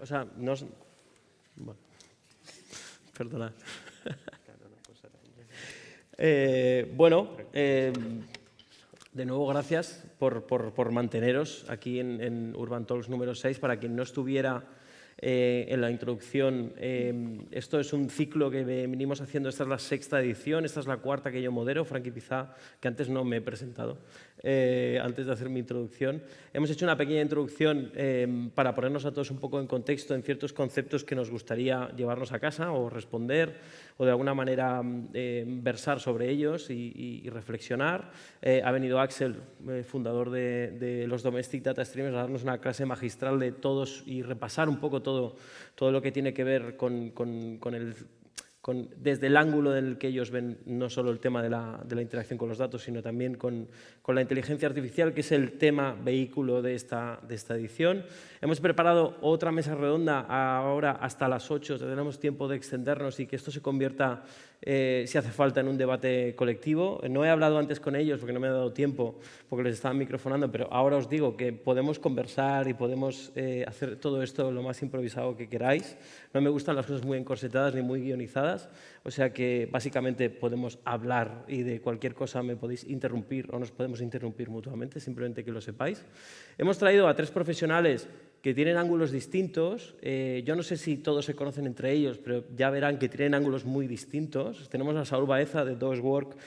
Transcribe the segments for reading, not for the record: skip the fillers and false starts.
O sea, no... Bueno, perdonad. De nuevo, gracias por manteneros aquí en Urban Talks número 6. Para quien no estuviera en la introducción, esto es un ciclo que venimos haciendo. Esta es la 6ª edición, esta es la 4ª que yo modero. Frankie Pizá, que antes no me he presentado, antes de hacer mi introducción. Hemos hecho una pequeña introducción para ponernos a todos un poco en contexto en ciertos conceptos que nos gustaría llevarnos a casa o responder o de alguna manera versar sobre ellos y reflexionar. Ha venido Axel, fundador de los Domestic Data Streamers, a darnos una clase magistral de todos y repasar un poco todo lo que tiene que ver desde el ángulo en el que ellos ven no solo el tema de la interacción con los datos, sino también con la inteligencia artificial, que es el tema vehículo de esta edición. Hemos preparado otra mesa redonda ahora hasta las 8, tenemos tiempo de extendernos y que esto se convierta, si hace falta, en un debate colectivo. No he hablado antes con ellos porque no me ha dado tiempo, porque les estaba microfonando, pero ahora os digo que podemos conversar y podemos hacer todo esto lo más improvisado que queráis. No me gustan las cosas muy encorsetadas ni muy guionizadas, o sea que básicamente podemos hablar y de cualquier cosa me podéis interrumpir o nos podemos interrumpir mutuamente, simplemente que lo sepáis. Hemos traído a 3 profesionales que tienen ángulos distintos. Yo no sé si todos se conocen entre ellos, pero ya verán que tienen ángulos muy distintos. Tenemos a Saúl Baeza de DOSWork,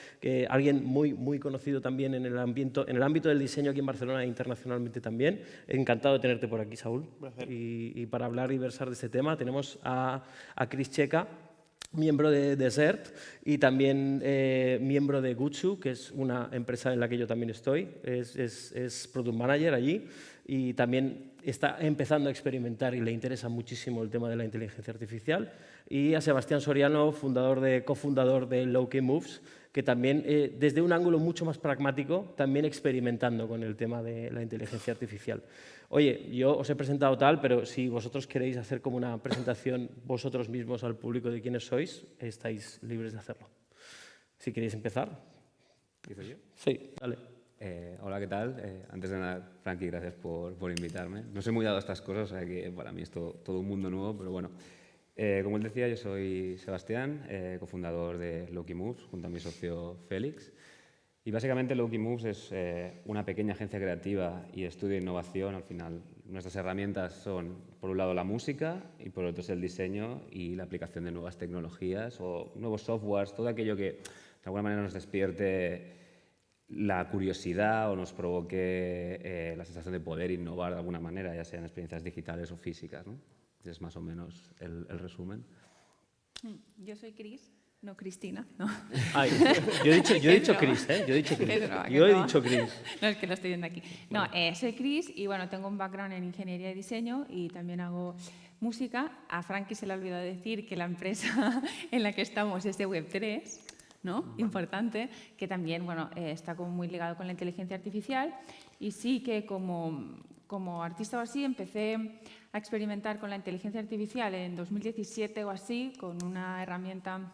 alguien muy conocido también en el ámbito del diseño aquí en Barcelona e internacionalmente también. Encantado de tenerte por aquí, Saúl. Y para hablar y versar de este tema tenemos a Chris Checa, miembro de Desert y también miembro de Gutsu, que es una empresa en la que yo también estoy. Es Product Manager allí y también está empezando a experimentar y le interesa muchísimo el tema de la inteligencia artificial. Y a Sebastián Soriano, cofundador de Loki Moves, que también desde un ángulo mucho más pragmático, también experimentando con el tema de la inteligencia artificial. Oye, yo os he presentado tal, pero si vosotros queréis hacer como una presentación vosotros mismos al público de quiénes sois, estáis libres de hacerlo. Si queréis empezar. ¿Empiezo yo? Sí, dale. Hola, ¿qué tal? Antes de nada, Frankie, gracias por invitarme. No soy muy dado a estas cosas, o sea que para mí es todo un mundo nuevo, pero bueno. Como él decía, yo soy Sebastián, cofundador de Loki Moves, junto a mi socio Félix. Y básicamente Loki Moves es una pequeña agencia creativa y estudio de innovación. Al final, nuestras herramientas son, por un lado, la música y por otro es el diseño y la aplicación de nuevas tecnologías o nuevos softwares, todo aquello que de alguna manera nos despierte la curiosidad o nos provoque la sensación de poder innovar de alguna manera, ya sean experiencias digitales o físicas, ¿no? Es más o menos el resumen. Yo soy Cris, no Cristina, ¿no? Ay, yo he dicho Cris, ¿eh? Yo he dicho Cris. Yo he dicho Cris. No, es que lo estoy viendo aquí. No, soy Cris y bueno, tengo un background en ingeniería y diseño y también hago música. A Frankie se le ha olvidado decir que la empresa en la que estamos es de Web3, ¿no? Importante, que también bueno, está como muy ligado con la inteligencia artificial y sí que como artista o así empecé a experimentar con la inteligencia artificial en 2017 o así con una herramienta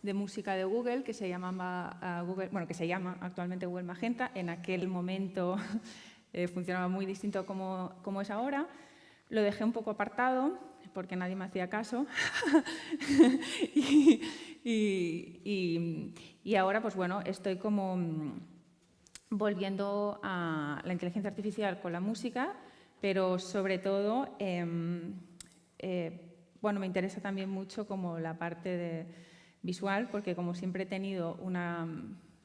de música de Google que se llamaba que se llama actualmente Google Magenta. En aquel momento funcionaba muy distinto como es ahora. Lo dejé un poco apartado porque nadie me hacía caso y ahora pues bueno, estoy como volviendo a la inteligencia artificial con la música, pero sobre todo bueno, me interesa también mucho como la parte de visual, porque como siempre he tenido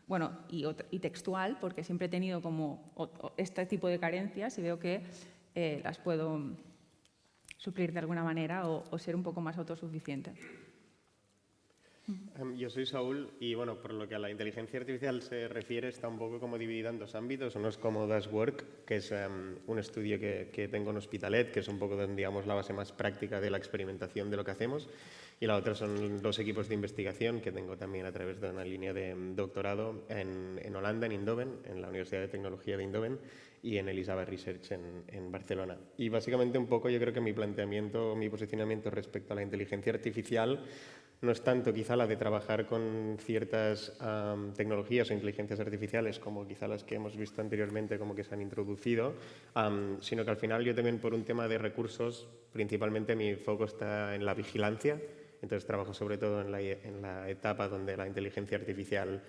bueno, y textual, porque siempre he tenido como este tipo de carencias y veo que las puedo suplir de alguna manera o ser un poco más autosuficiente. Yo soy Saúl y bueno, por lo que a la inteligencia artificial se refiere está un poco como dividida en 2 ámbitos. Uno es como DashWork, que es un estudio que tengo en Hospitalet, que es un poco, digamos, la base más práctica de la experimentación de lo que hacemos. Y la otra son los equipos de investigación que tengo también a través de una línea de doctorado en Holanda, en Eindhoven, en la Universidad de Tecnología de Eindhoven y en Elisava Research en Barcelona. Y básicamente un poco yo creo que mi posicionamiento respecto a la inteligencia artificial no es tanto quizá la de trabajar con ciertas tecnologías o inteligencias artificiales como quizá las que hemos visto anteriormente como que se han introducido, sino que al final yo también por un tema de recursos, principalmente mi foco está en la vigilancia. Entonces trabajo sobre todo en la etapa donde la inteligencia artificial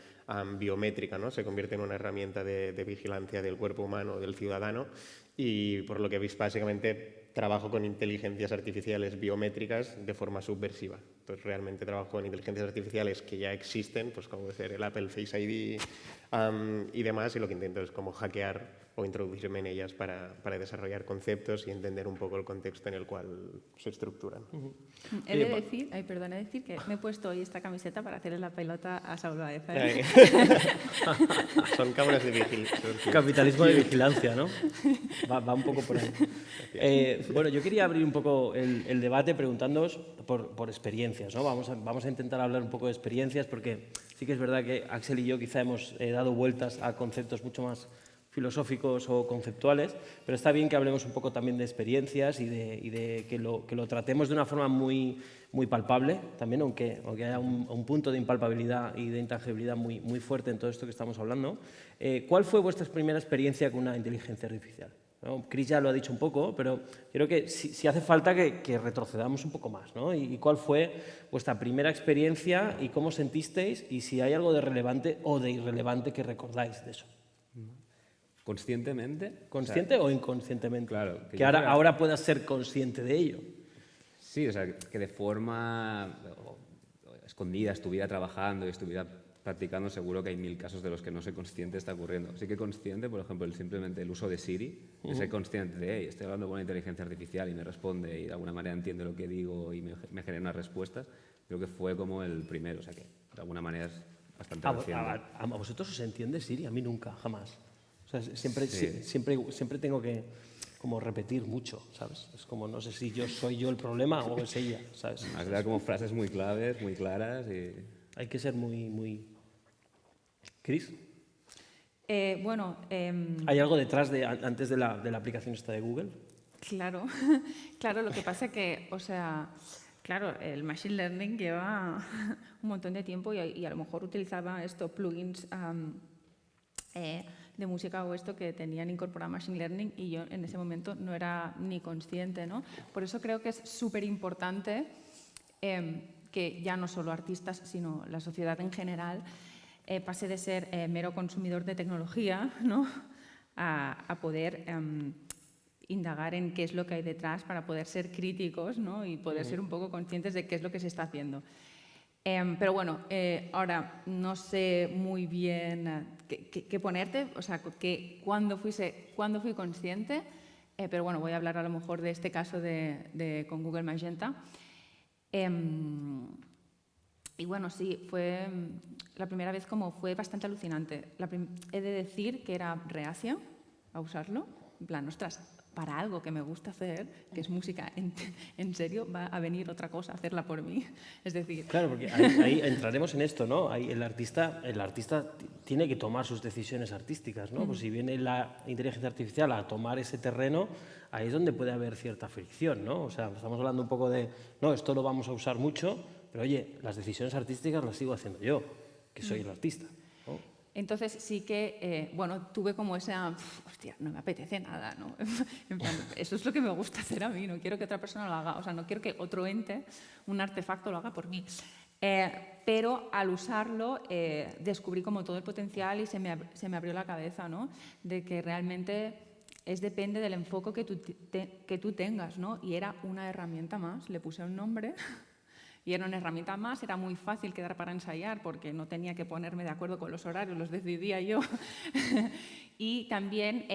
biométrica, ¿no?, se convierte en una herramienta de vigilancia del cuerpo humano, del ciudadano, y por lo que veis básicamente trabajo con inteligencias artificiales biométricas de forma subversiva. Entonces realmente trabajo con inteligencias artificiales que ya existen, pues como puede ser el Apple Face ID y demás, y lo que intento es como hackear o introducirme en ellas para desarrollar conceptos y entender un poco el contexto en el cual se estructuran. He de decir, decir que me he puesto hoy esta camiseta para hacerle la pelota a Saúl Baeza. Son cámaras de vigilancia. Capitalismo de vigilancia, ¿no? Va un poco por ahí. Bueno, yo quería abrir un poco el debate preguntándoos por experiencias, ¿no? Vamos a intentar hablar un poco de experiencias porque sí que es verdad que Axel y yo quizá hemos dado vueltas a conceptos mucho más filosóficos o conceptuales, pero está bien que hablemos un poco también de experiencias y de que lo tratemos de una forma muy palpable, también, aunque haya un punto de impalpabilidad y de intangibilidad muy fuerte en todo esto que estamos hablando. ¿Cuál fue vuestra primera experiencia con una inteligencia artificial? ¿No? Chris ya lo ha dicho un poco, pero creo que si hace falta que retrocedamos un poco más, ¿no? ¿Y cuál fue vuestra primera experiencia y cómo sentisteis y si hay algo de relevante o de irrelevante que recordáis de eso? ¿Conscientemente? ¿Consciente o inconscientemente? Claro. Que ahora puedas ser consciente de ello. Sí, o sea, que de forma escondida estuviera trabajando y estuviera practicando, seguro que hay 1000 casos de los que no soy consciente está ocurriendo. Sí que consciente, por ejemplo, simplemente el uso de Siri, de ser consciente de, hey, estoy hablando con una inteligencia artificial y me responde y de alguna manera entiende lo que digo y me genera unas respuestas, creo que fue como el primero, o sea que de alguna manera es bastante reciente. ¿A vosotros os entiende Siri? A mí nunca, jamás. O sea, siempre tengo que como repetir mucho, ¿sabes? Es como, no sé si soy yo el problema o es ella, ¿sabes? Has dado como frases muy claves, muy claras y... Hay que ser muy... ¿Chris? Bueno... ¿Hay algo detrás antes de la aplicación esta de Google? Claro, claro, lo que pasa que, o sea, claro, el Machine Learning lleva un montón de tiempo y a lo mejor utilizaba estos plugins de música o esto que tenían incorporado Machine Learning y yo en ese momento no era ni consciente, ¿no? Por eso creo que es súper importante que ya no solo artistas, sino la sociedad en general pase de ser mero consumidor de tecnología, ¿no?, a poder indagar en qué es lo que hay detrás para poder ser críticos, ¿no?, y poder ser un poco conscientes de qué es lo que se está haciendo. Pero bueno, ahora no sé muy bien qué ponerte, o sea, cuándo fui consciente, pero bueno, voy a hablar a lo mejor de este caso con Google Magenta. Y bueno, sí, fue la primera vez como fue bastante alucinante. He de decir que era reacia a usarlo, en plan, ostras, para algo que me gusta hacer, que es música, en serio, va a venir otra cosa a hacerla por mí. Es decir... Claro, porque ahí entraremos en esto, ¿no? Ahí el artista tiene que tomar sus decisiones artísticas, ¿no? Pues si viene la inteligencia artificial a tomar ese terreno, ahí es donde puede haber cierta fricción, ¿no? O sea, estamos hablando un poco de, no, esto lo vamos a usar mucho, pero oye, las decisiones artísticas las sigo haciendo yo, que soy el artista, ¿no? Entonces sí que, bueno, tuve como esa, hostia, no me apetece nada, ¿no? En plan, eso es lo que me gusta hacer a mí, no quiero que otra persona lo haga, o sea, no quiero que otro ente, un artefacto, lo haga por mí. Pero al usarlo descubrí como todo el potencial y se me abrió la cabeza, ¿no? De que realmente depende del enfoque que tú tengas, ¿no? Y era una herramienta más, le puse un nombre... Y era una herramienta más, era muy fácil quedar para ensayar porque no tenía que ponerme de acuerdo con los horarios, los decidía yo. Y también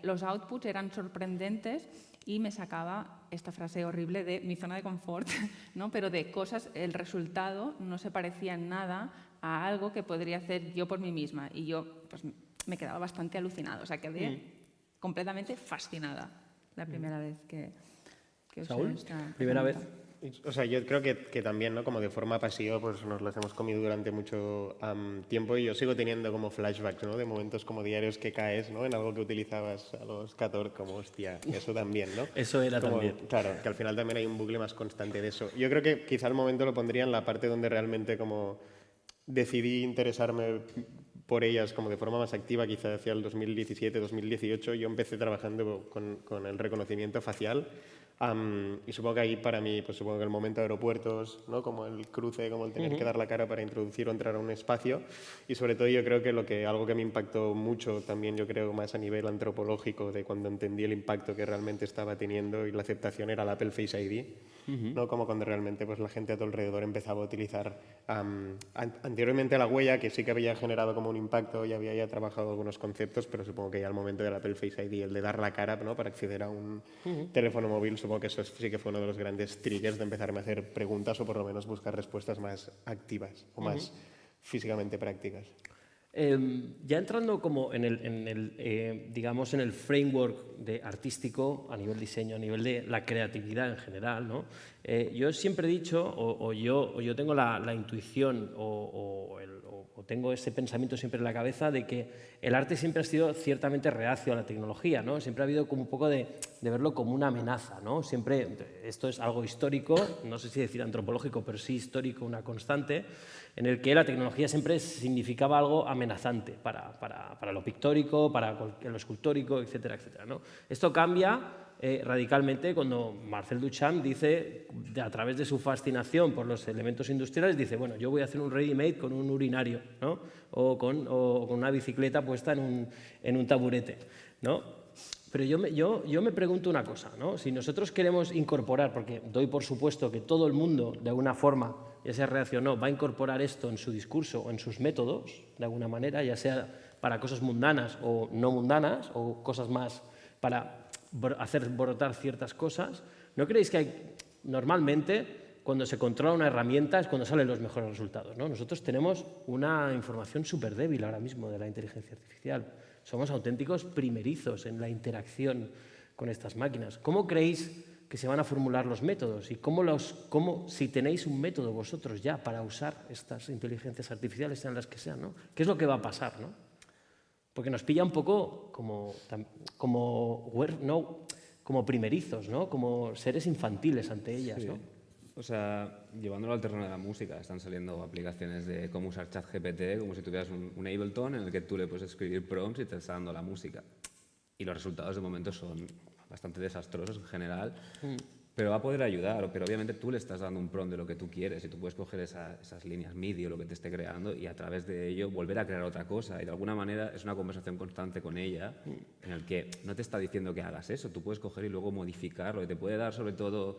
los outputs eran sorprendentes y me sacaba esta frase horrible de mi zona de confort, ¿no? Pero de cosas, el resultado no se parecía en nada a algo que podría hacer yo por mí misma. Y yo pues, me quedaba bastante alucinada, o sea, quedé completamente fascinada la primera vez que usé ¿Saúl? esta ¿Primera vez? herramienta. O sea, yo creo que también, ¿no? Como de forma pasiva, pues nos las hemos comido durante mucho tiempo y yo sigo teniendo como flashbacks, ¿no? De momentos como diarios que caes, ¿no? En algo que utilizabas a los 14, como hostia, eso también, ¿no? Eso era Como, también. claro, que al final también hay un bucle más constante de eso. Yo creo que quizá el momento lo pondría en la parte donde realmente como decidí interesarme por ellas como de forma más activa, quizá hacia el 2017-2018. Yo empecé trabajando con el reconocimiento facial. Y supongo que ahí para mí, pues supongo que el momento de aeropuertos, ¿no? Como el cruce, como el tener que dar la cara para introducir o entrar a un espacio. Y sobre todo yo creo que algo que me impactó mucho también, yo creo más a nivel antropológico, de cuando entendí el impacto que realmente estaba teniendo y la aceptación era el Apple Face ID. ¿No? Como cuando realmente pues, la gente a tu alrededor empezaba a utilizar anteriormente la huella, que sí que había generado como un impacto y había ya trabajado algunos conceptos, pero supongo que ya al momento del Apple Face ID, el de dar la cara, ¿no? Para acceder a un teléfono móvil, supongo que eso sí que fue uno de los grandes triggers de empezarme a hacer preguntas o por lo menos buscar respuestas más activas o más físicamente prácticas. Ya entrando como digamos, en el framework de artístico a nivel diseño, a nivel de la creatividad en general, ¿no? Yo siempre he dicho, o yo tengo la intuición o tengo ese pensamiento siempre en la cabeza de que el arte siempre ha sido ciertamente reacio a la tecnología, ¿no? Siempre ha habido como un poco de verlo como una amenaza, ¿no? Siempre, esto es algo histórico, no sé si decir antropológico, pero sí histórico, una constante, en el que la tecnología siempre significaba algo amenazante para lo pictórico, para lo escultórico, etcétera, etcétera, ¿no? Esto cambia radicalmente cuando Marcel Duchamp dice, a través de su fascinación por los elementos industriales, dice, bueno, yo voy a hacer un ready-made con un urinario, ¿no? o con una bicicleta puesta en un taburete, ¿no? Pero yo me pregunto una cosa, ¿no? Si nosotros queremos incorporar, porque doy por supuesto que todo el mundo, de alguna forma, ya sea reaccionó, va a incorporar esto en su discurso o en sus métodos, de alguna manera, ya sea para cosas mundanas o no mundanas, o cosas más para hacer brotar ciertas cosas, ¿no creéis que normalmente cuando se controla una herramienta es cuando salen los mejores resultados, ¿no? Nosotros tenemos una información súper débil ahora mismo de la inteligencia artificial. Somos auténticos primerizos en la interacción con estas máquinas. ¿Cómo creéis que se van a formular los métodos? Y si tenéis un método vosotros ya para usar estas inteligencias artificiales, sean las que sean, ¿no? ¿Qué es lo que va a pasar, ¿no? Porque nos pilla un poco como primerizos, ¿no? Como seres infantiles ante ellas, ¿no? O sea, llevándolo al terreno de la música, están saliendo aplicaciones de cómo usar ChatGPT como si tuvieras un Ableton en el que tú le puedes escribir prompts y te está dando la música. Y los resultados de momento son bastante desastrosos en general, pero va a poder ayudar. Pero obviamente tú le estás dando un prompt de lo que tú quieres y tú puedes coger esas líneas MIDI o lo que te esté creando y a través de ello volver a crear otra cosa. Y de alguna manera es una conversación constante con ella en el que no te está diciendo que hagas eso, tú puedes coger y luego modificarlo y te puede dar sobre todo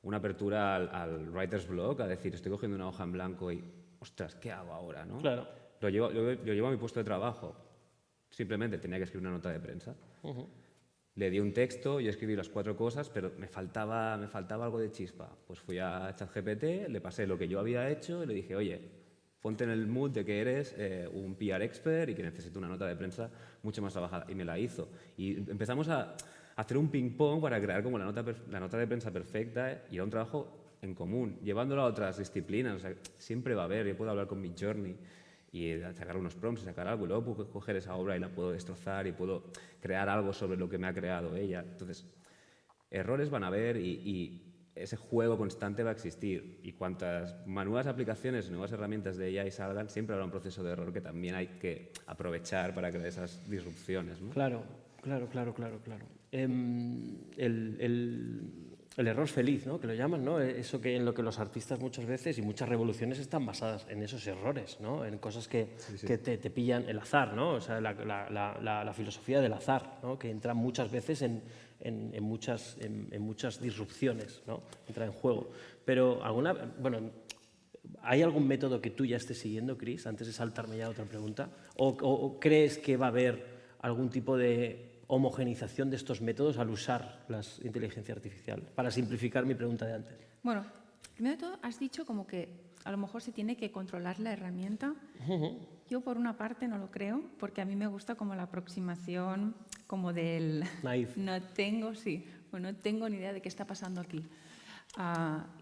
una apertura al writer's block, a decir, estoy cogiendo una hoja en blanco y, ostras, ¿qué hago ahora? ¿no? Claro. Lo llevo a mi puesto de trabajo. Simplemente tenía que escribir una nota de prensa. Le di un texto, yo escribí las 4 cosas, pero me faltaba algo de chispa. Pues fui a ChatGPT, le pasé lo que yo había hecho y le dije, oye, ponte en el mood de que eres un PR expert y que necesito una nota de prensa mucho más trabajada. Y me la hizo. Y empezamos a hacer un ping-pong para crear como la nota de prensa perfecta y era un trabajo en común, llevándolo a otras disciplinas. O sea, siempre va a haber, yo puedo hablar con Midjourney y sacar unos prompts, sacar algo, y luego puedo coger esa obra y la puedo destrozar y puedo crear algo sobre lo que me ha creado ella. Entonces, errores van a haber y ese juego constante va a existir. Y cuantas nuevas aplicaciones, nuevas herramientas de AI salgan, siempre habrá un proceso de error que también hay que aprovechar para crear esas disrupciones, ¿no? Claro. El error feliz, ¿no? Que lo llaman, ¿no? Eso que en lo que los artistas muchas veces y muchas revoluciones están basadas en esos errores, ¿no? En cosas que te pillan el azar, ¿no? O sea, la filosofía del azar, ¿no? Que entra muchas veces en muchas disrupciones, ¿no? Entra en juego. Pero ¿hay algún método que tú ya estés siguiendo, Chris, antes de saltarme ya a otra pregunta? ¿O crees que va a haber algún tipo de homogenización de estos métodos al usar la inteligencia artificial? Para simplificar mi pregunta de antes. Bueno, primero de todo has dicho como que a lo mejor se tiene que controlar la herramienta. Yo por una parte no lo creo, porque a mí me gusta como la aproximación como del... Naif. No tengo ni idea de qué está pasando aquí.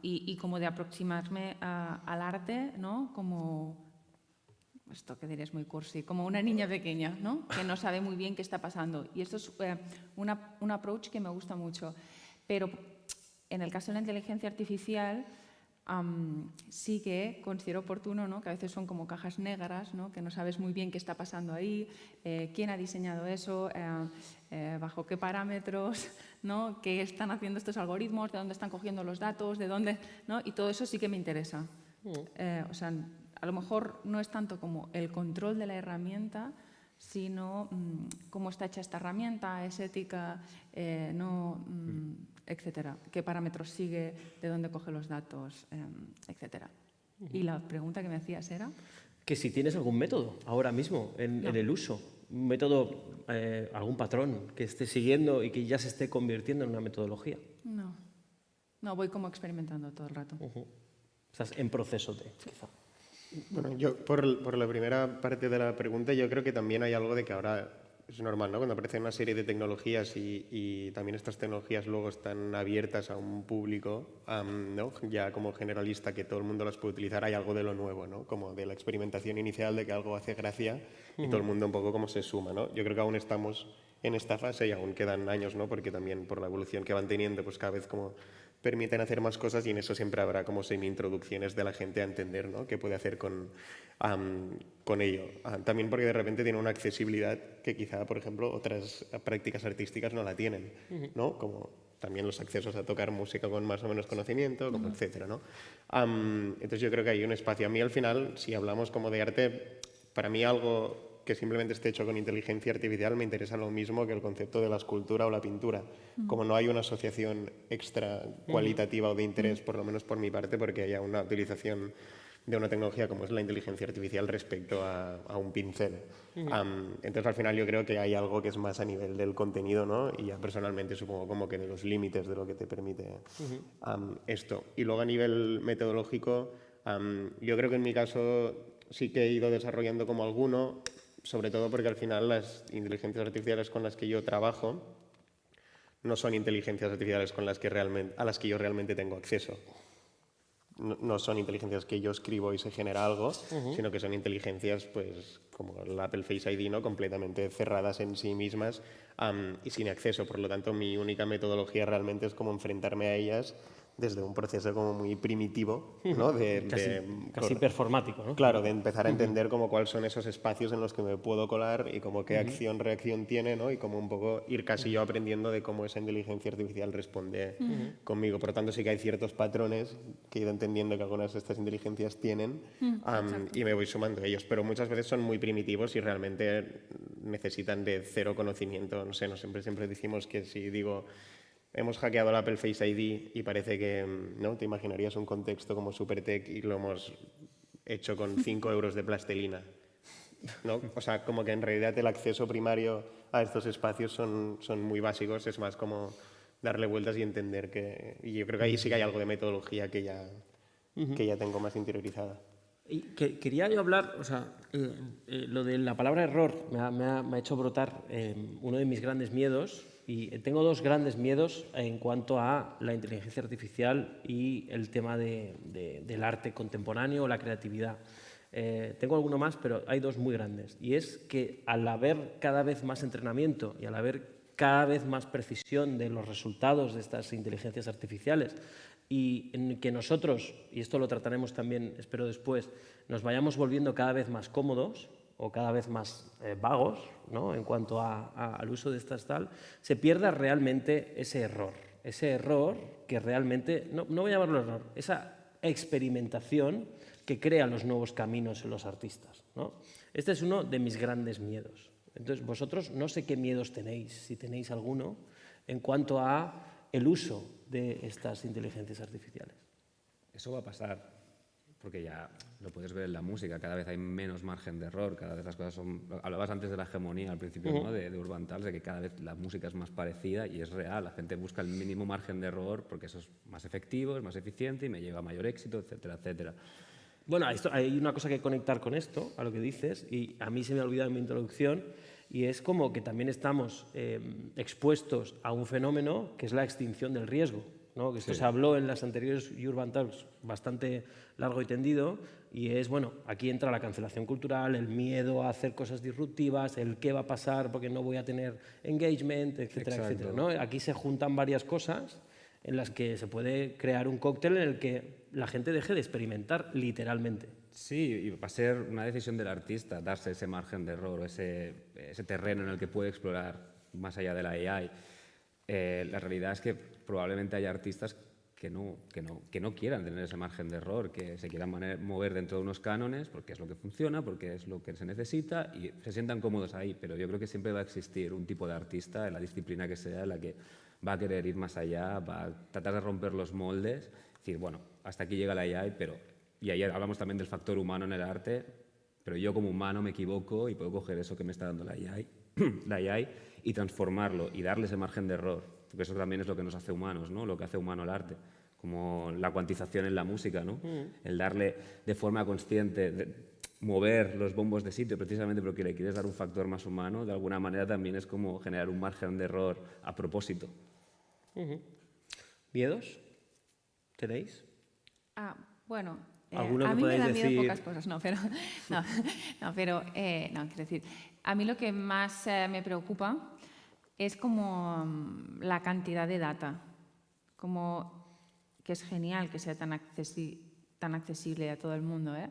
y como de aproximarme al arte, ¿no? Como, esto que diréis muy cursi, como una niña pequeña, ¿no? Que no sabe muy bien qué está pasando. Y esto es un approach que me gusta mucho. Pero en el caso de la inteligencia artificial, sí que considero oportuno, ¿no? Que a veces son como cajas negras, ¿no? Que no sabes muy bien qué está pasando ahí, quién ha diseñado eso, bajo qué parámetros, ¿no? Qué están haciendo estos algoritmos, de dónde están cogiendo los datos, de dónde, ¿no? Y todo eso sí que me interesa. O sea, a lo mejor no es tanto como el control de la herramienta, sino cómo está hecha esta herramienta, es ética, etcétera. Qué parámetros sigue, de dónde coge los datos, etcétera. Y la pregunta que me hacías era... Que si tienes algún método ahora mismo en el uso, un método, algún patrón que esté siguiendo y que ya se esté convirtiendo en una metodología. No, voy como experimentando todo el rato. Estás en proceso de, quizá. Bueno, yo por la primera parte de la pregunta, yo creo que también hay algo de que ahora es normal, ¿no? Cuando aparecen una serie de tecnologías y también estas tecnologías luego están abiertas a un público, ¿no? Ya como generalista, que todo el mundo las puede utilizar, hay algo de lo nuevo, ¿no? Como de la experimentación inicial de que algo hace gracia y todo el mundo un poco como se suma, ¿no? Yo creo que aún estamos en esta fase y aún quedan años, ¿no? Porque también por la evolución que van teniendo, pues cada vez como permiten hacer más cosas y en eso siempre habrá como semi-introducciones de la gente a entender, ¿no? Qué puede hacer con ello. También porque de repente tiene una accesibilidad que quizá, por ejemplo, otras prácticas artísticas no la tienen, ¿no? Como también los accesos a tocar música con más o menos conocimiento, como etcétera, ¿no? Entonces yo creo que hay un espacio. A mí al final, si hablamos como de arte, para mí algo que simplemente esté hecho con inteligencia artificial me interesa lo mismo que el concepto de la escultura o la pintura. Como no hay una asociación extra cualitativa o de interés, por lo menos por mi parte, porque haya una utilización de una tecnología como es la inteligencia artificial respecto a un pincel. Entonces al final yo creo que hay algo que es más a nivel del contenido, ¿no? Y ya personalmente supongo como que de los límites de lo que te permite esto. Y luego a nivel metodológico, yo creo que en mi caso sí que he ido desarrollando como alguno, sobre todo porque al final las inteligencias artificiales con las que yo trabajo no son inteligencias artificiales con las que a las que yo realmente tengo acceso. No son inteligencias que yo escribo y se genera algo, sino que son inteligencias, pues, como el Apple Face ID, ¿no? Completamente cerradas en sí mismas y sin acceso. Por lo tanto, mi única metodología realmente es como enfrentarme a ellas desde un proceso como muy primitivo, ¿no? Casi performático, ¿no? Claro, de empezar a entender como cuáles son esos espacios en los que me puedo colar y como qué acción-reacción tiene, ¿no? Y como un poco ir casi yo aprendiendo de cómo esa inteligencia artificial responde conmigo. Por lo tanto, sí que hay ciertos patrones que he ido entendiendo que algunas de estas inteligencias tienen y me voy sumando a ellos. Pero muchas veces son muy primitivos y realmente necesitan de cero conocimiento. No sé, siempre decimos que si digo... Hemos hackeado el Apple Face ID y parece que, ¿no? Te imaginarías un contexto como Supertech y lo hemos hecho con 5 euros de plastilina, ¿no? O sea, como que en realidad el acceso primario a estos espacios son muy básicos, es más como darle vueltas y entender que... Y yo creo que ahí sí que hay algo de metodología que ya tengo más interiorizada. Y quería yo hablar, o sea, lo de la palabra error me ha hecho brotar uno de mis grandes miedos, y tengo dos grandes miedos en cuanto a la inteligencia artificial y el tema del arte contemporáneo o la creatividad. Tengo alguno más, pero hay dos muy grandes. Y es que al haber cada vez más entrenamiento y al haber cada vez más precisión de los resultados de estas inteligencias artificiales, y en que nosotros, y esto lo trataremos también, espero después, nos vayamos volviendo cada vez más cómodos o cada vez más vagos, ¿no? En cuanto al uso de estas tal, se pierda realmente ese error que realmente, no voy a llamarlo error, esa experimentación que crea los nuevos caminos en los artistas, ¿no? Este es uno de mis grandes miedos. Entonces, vosotros no sé qué miedos tenéis, si tenéis alguno, en cuanto a el uso de estas inteligencias artificiales. Eso va a pasar, porque ya lo puedes ver en la música, cada vez hay menos margen de error, cada vez las cosas son... Hablabas antes de la hegemonía al principio, ¿no? de Urban Tales, de que cada vez la música es más parecida y es real, la gente busca el mínimo margen de error porque eso es más efectivo, es más eficiente y me lleva a mayor éxito, etcétera, etcétera. Bueno, hay una cosa que conectar con esto, a lo que dices, y a mí se me ha olvidado en mi introducción, y es como que también estamos expuestos a un fenómeno que es la extinción del riesgo. ¿no? Que esto Sí. se habló en las anteriores Urban Talks bastante largo y tendido, y es, bueno, aquí entra la cancelación cultural, el miedo a hacer cosas disruptivas, el qué va a pasar porque no voy a tener engagement, etcétera, Exacto. etcétera, ¿no? Aquí se juntan varias cosas en las que se puede crear un cóctel en el que la gente deje de experimentar literalmente. Sí, y va a ser una decisión del artista darse ese margen de error, ese terreno en el que puede explorar más allá de la AI. La realidad es que probablemente haya artistas que no quieran tener ese margen de error, que se quieran mover dentro de unos cánones porque es lo que funciona, porque es lo que se necesita y se sientan cómodos ahí. Pero yo creo que siempre va a existir un tipo de artista, en la disciplina que sea, en la que va a querer ir más allá, va a tratar de romper los moldes, decir, bueno, hasta aquí llega la AI, pero... Y ahí hablamos también del factor humano en el arte, pero yo como humano me equivoco y puedo coger eso que me está dando la AI, la AI y transformarlo y darle ese margen de error, porque eso también es lo que nos hace humanos, ¿no? Lo que hace humano el arte, como la cuantización en la música, ¿no? El darle de forma consciente, mover los bombos de sitio precisamente porque le quieres dar un factor más humano, de alguna manera también es como generar un margen de error a propósito. ¿Miedos? ¿Tenéis? Bueno, ¿Alguno a que mí me podáis dan miedo decir? pocas cosas, no, pero quiero decir, a mí lo que más me preocupa es como la cantidad de data, como que es genial que sea tan accesible a todo el mundo, ¿eh?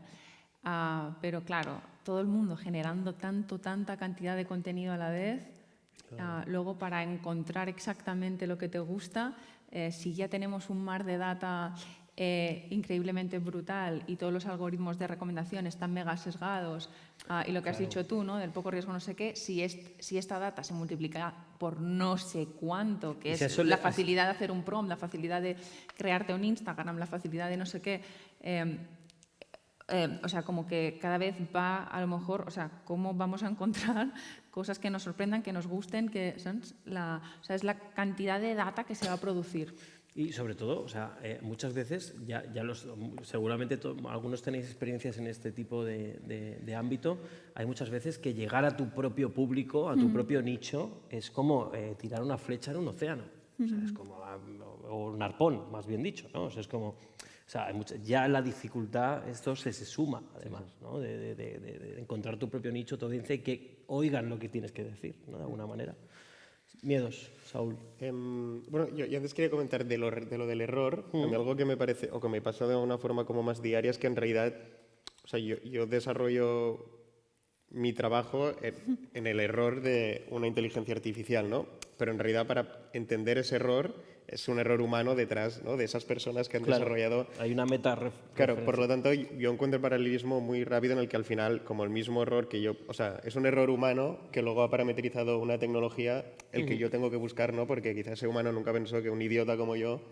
Pero claro, todo el mundo generando tanta cantidad de contenido a la vez, luego para encontrar exactamente lo que te gusta, si ya tenemos un mar de data increíblemente brutal y todos los algoritmos de recomendación están mega sesgados, y lo que has dicho tú, ¿no? Del poco riesgo no sé qué, si esta data se multiplica por no sé cuánto, que Y si es eso la facilidad de hacer un prompt, la facilidad de crearte un Instagram, la facilidad de no sé qué, o sea, como que cada vez va a lo mejor, o sea, cómo vamos a encontrar cosas que nos sorprendan, que nos gusten, que son o sea, es la cantidad de data que se va a producir. Y sobre todo, o sea, muchas veces, seguramente algunos tenéis experiencias en este tipo de ámbito, hay muchas veces que llegar a tu propio público, a tu propio nicho, es como tirar una flecha en un océano. O sea, es como, o un arpón, más bien dicho, ¿no? O sea, es como, o sea, ya la dificultad, esto se suma, además, ¿no? De encontrar tu propio nicho, tu audiencia y que oigan lo que tienes que decir, ¿no? De alguna manera. Miedos, Saúl. Bueno, yo antes quería comentar de lo del error. A mí algo que me parece, o que me pasa de una forma como más diaria, es que en realidad, o sea, yo desarrollo mi trabajo en el error de una inteligencia artificial, ¿no? Pero en realidad para entender ese error es un error humano detrás, ¿no? De esas personas que han Claro, desarrollado. hay una meta Claro, por lo tanto, yo encuentro el paralelismo muy rápido en el que al final, como el mismo error que yo, o sea, es un error humano que luego ha parametrizado una tecnología, el que yo tengo que buscar, ¿no? Porque quizás ese humano nunca pensó que un idiota como yo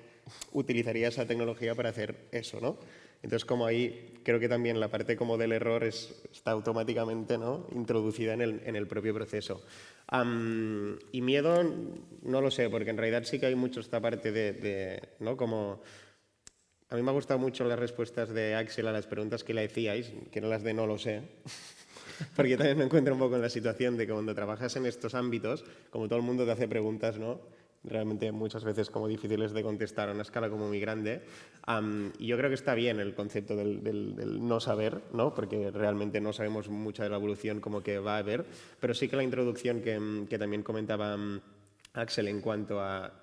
utilizaría esa tecnología para hacer eso, ¿no? Entonces, como ahí creo que también la parte como del error está automáticamente, ¿no? Introducida en el propio proceso. Y miedo, no lo sé, porque en realidad sí que hay mucho esta parte ¿no? Como... A mí me ha gustado mucho las respuestas de Axel a las preguntas que le hacíais, que eran las de no lo sé, porque yo también me encuentro un poco en la situación de que cuando trabajas en estos ámbitos, como todo el mundo te hace preguntas, ¿no? Realmente muchas veces como difíciles de contestar a una escala como muy grande. Y yo creo que está bien el concepto del no saber, ¿no? Porque realmente no sabemos mucha de la evolución como que va a haber, pero sí que la introducción que también comentaba Axel en cuanto a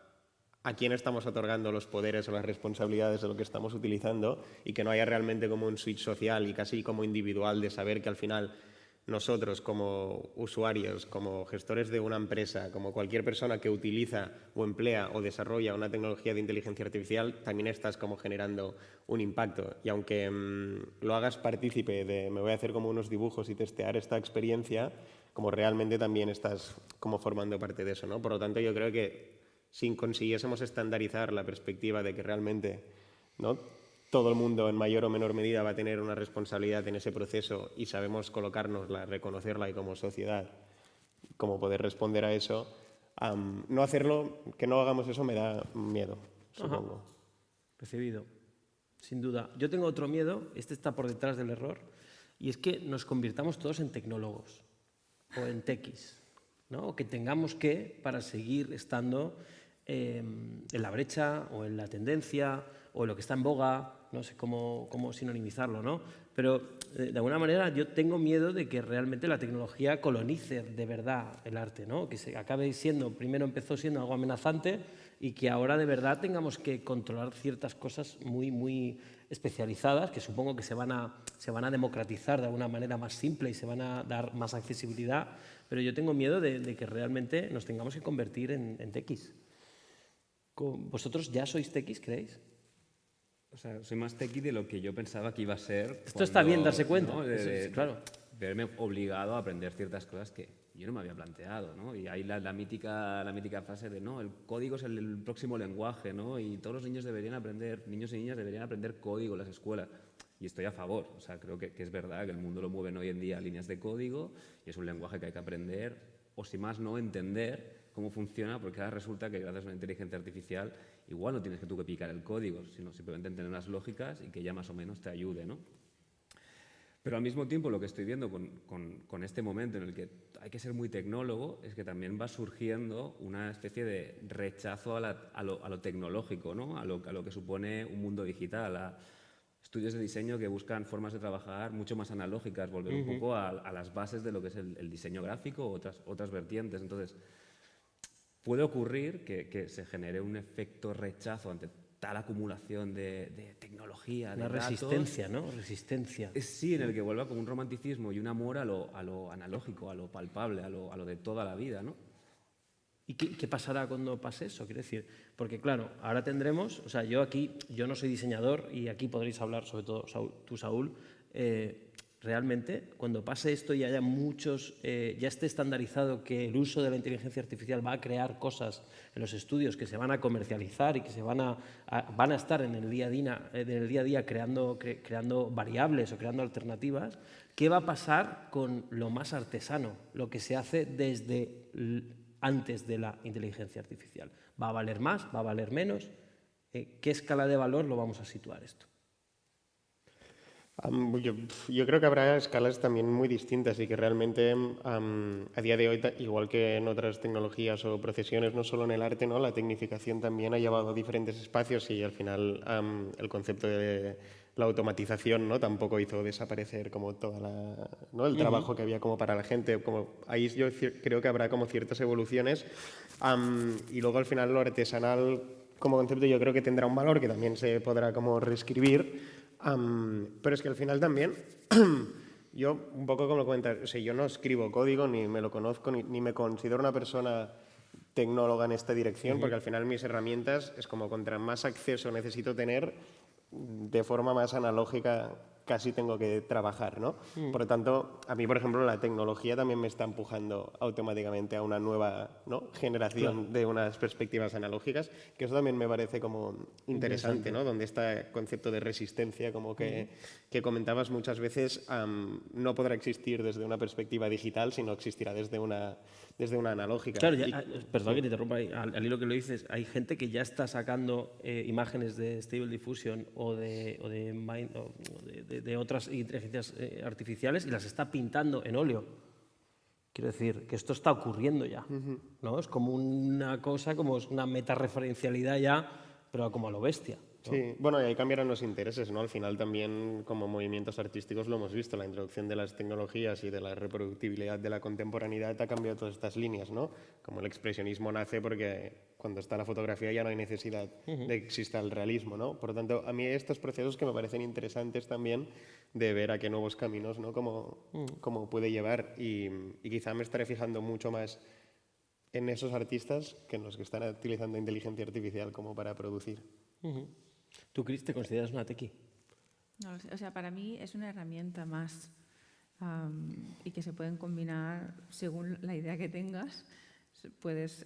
quién estamos otorgando los poderes o las responsabilidades de lo que estamos utilizando y que no haya realmente como un switch social y casi como individual de saber que al final nosotros como usuarios, como gestores de una empresa, como cualquier persona que utiliza o emplea o desarrolla una tecnología de inteligencia artificial, también estás como generando un impacto. Y aunque lo hagas partícipe de me voy a hacer como unos dibujos y testear esta experiencia, como realmente también estás como formando parte de eso, ¿no? Por lo tanto, yo creo que si consiguiésemos estandarizar la perspectiva de que realmente, ¿no? Todo el mundo en mayor o menor medida va a tener una responsabilidad en ese proceso y sabemos colocárnosla, reconocerla y como sociedad, como poder responder a eso, no hacerlo, que no hagamos eso me da miedo, supongo. Recibido, sin duda. Yo tengo otro miedo, este está por detrás del error, y es que nos convirtamos todos en tecnólogos o en tequis, ¿no? O que tengamos que, para seguir estando en la brecha o en la tendencia o en lo que está en boga, no sé cómo sinonimizarlo, ¿no? Pero de alguna manera yo tengo miedo de que realmente la tecnología colonice de verdad el arte, ¿no? Que se acabe siendo, primero empezó siendo algo amenazante y que ahora de verdad tengamos que controlar ciertas cosas muy especializadas que supongo que se van a democratizar de alguna manera más simple y se van a dar más accesibilidad, pero yo tengo miedo de que realmente nos tengamos que convertir en tequis. ¿Vosotros ya sois tequis, creéis? O sea, soy más tequi de lo que yo pensaba que iba a ser. Esto está bien darse cuenta, ¿no? claro. Verme obligado a aprender ciertas cosas que yo no me había planteado, ¿no? Y hay la mítica frase de, no, el código es el próximo lenguaje, ¿no? Y todos los niños niños y niñas deberían aprender código en las escuelas. Y estoy a favor, o sea, creo que es verdad que el mundo lo mueven hoy en día líneas de código y es un lenguaje que hay que aprender, o si más no, entender cómo funciona, porque ahora resulta que gracias a una inteligencia artificial igual no tienes que tú que picar el código, sino simplemente entender unas lógicas y que ya más o menos te ayude, ¿no? Pero al mismo tiempo lo que estoy viendo con este momento en el que hay que ser muy tecnólogo es que también va surgiendo una especie de rechazo a lo tecnológico, ¿no? A lo que supone un mundo digital, a estudios de diseño que buscan formas de trabajar mucho más analógicas, volver un poco a las bases de lo que es el diseño gráfico o otras vertientes. Entonces, puede ocurrir que se genere un efecto rechazo ante tal acumulación de tecnología, de Una datos. resistencia, ¿no? Resistencia. Sí, en el que vuelva como un romanticismo y un amor a lo analógico, a lo palpable, a lo de toda la vida, ¿no? ¿Y qué pasará cuando pase eso? Quiero decir, porque claro, ahora tendremos, o sea, yo no soy diseñador y aquí podréis hablar, sobre todo tú, Saúl, realmente cuando pase esto y haya ya esté estandarizado que el uso de la inteligencia artificial va a crear cosas en los estudios que se van a comercializar y que van a estar en el día a día creando variables o creando alternativas, ¿qué va a pasar con lo más artesano, lo que se hace desde antes de la inteligencia artificial? ¿Va a valer más? ¿Va a valer menos? ¿Qué escala de valor lo vamos a situar esto? Yo creo que habrá escalas también muy distintas y que realmente a día de hoy, igual que en otras tecnologías o profesiones, no solo en el arte, ¿no? La tecnificación también ha llevado a diferentes espacios y al final el concepto de la automatización, ¿no? Tampoco hizo desaparecer como ¿no? el trabajo que había como para la gente. Ahí yo creo que habrá como ciertas evoluciones y luego al final lo artesanal como concepto yo creo que tendrá un valor que también se podrá como reescribir. Pero es que al final también, yo un poco como lo comentas, o sea, yo no escribo código, ni me lo conozco, ni me considero una persona tecnóloga en esta dirección, porque al final mis herramientas es como contra más acceso necesito tener, de forma más analógica casi tengo que trabajar, ¿no? Por lo tanto, a mí, por ejemplo, la tecnología también me está empujando automáticamente a una nueva, ¿no? generación de unas perspectivas analógicas, que eso también me parece como interesante, ¿no? Donde este concepto de resistencia, como que comentabas muchas veces, no podrá existir desde una perspectiva digital, sino existirá desde una analógica. Claro, perdón que te interrumpa, al hilo que lo dices, hay gente que ya está sacando imágenes de Stable Diffusion o de otras inteligencias artificiales y las está pintando en óleo. Quiero decir, que esto está ocurriendo ya, ¿no? Es como una cosa, como es una metareferencialidad ya, pero como a lo bestia, ¿no? Sí, bueno, y ahí cambiaron los intereses, ¿no? Al final también como movimientos artísticos lo hemos visto, la introducción de las tecnologías y de la reproductibilidad de la contemporaneidad ha cambiado todas estas líneas, ¿no? Como el expresionismo nace porque cuando está la fotografía ya no hay necesidad de que exista el realismo, ¿no? Por lo tanto, a mí estos procesos que me parecen interesantes también de ver a qué nuevos caminos, ¿no? Cómo puede llevar y quizá me estaré fijando mucho más en esos artistas que en los que están utilizando inteligencia artificial como para producir. ¿Tú, Cris, te consideras una tequi? No, o sea, para mí es una herramienta más y que se pueden combinar según la idea que tengas. Puedes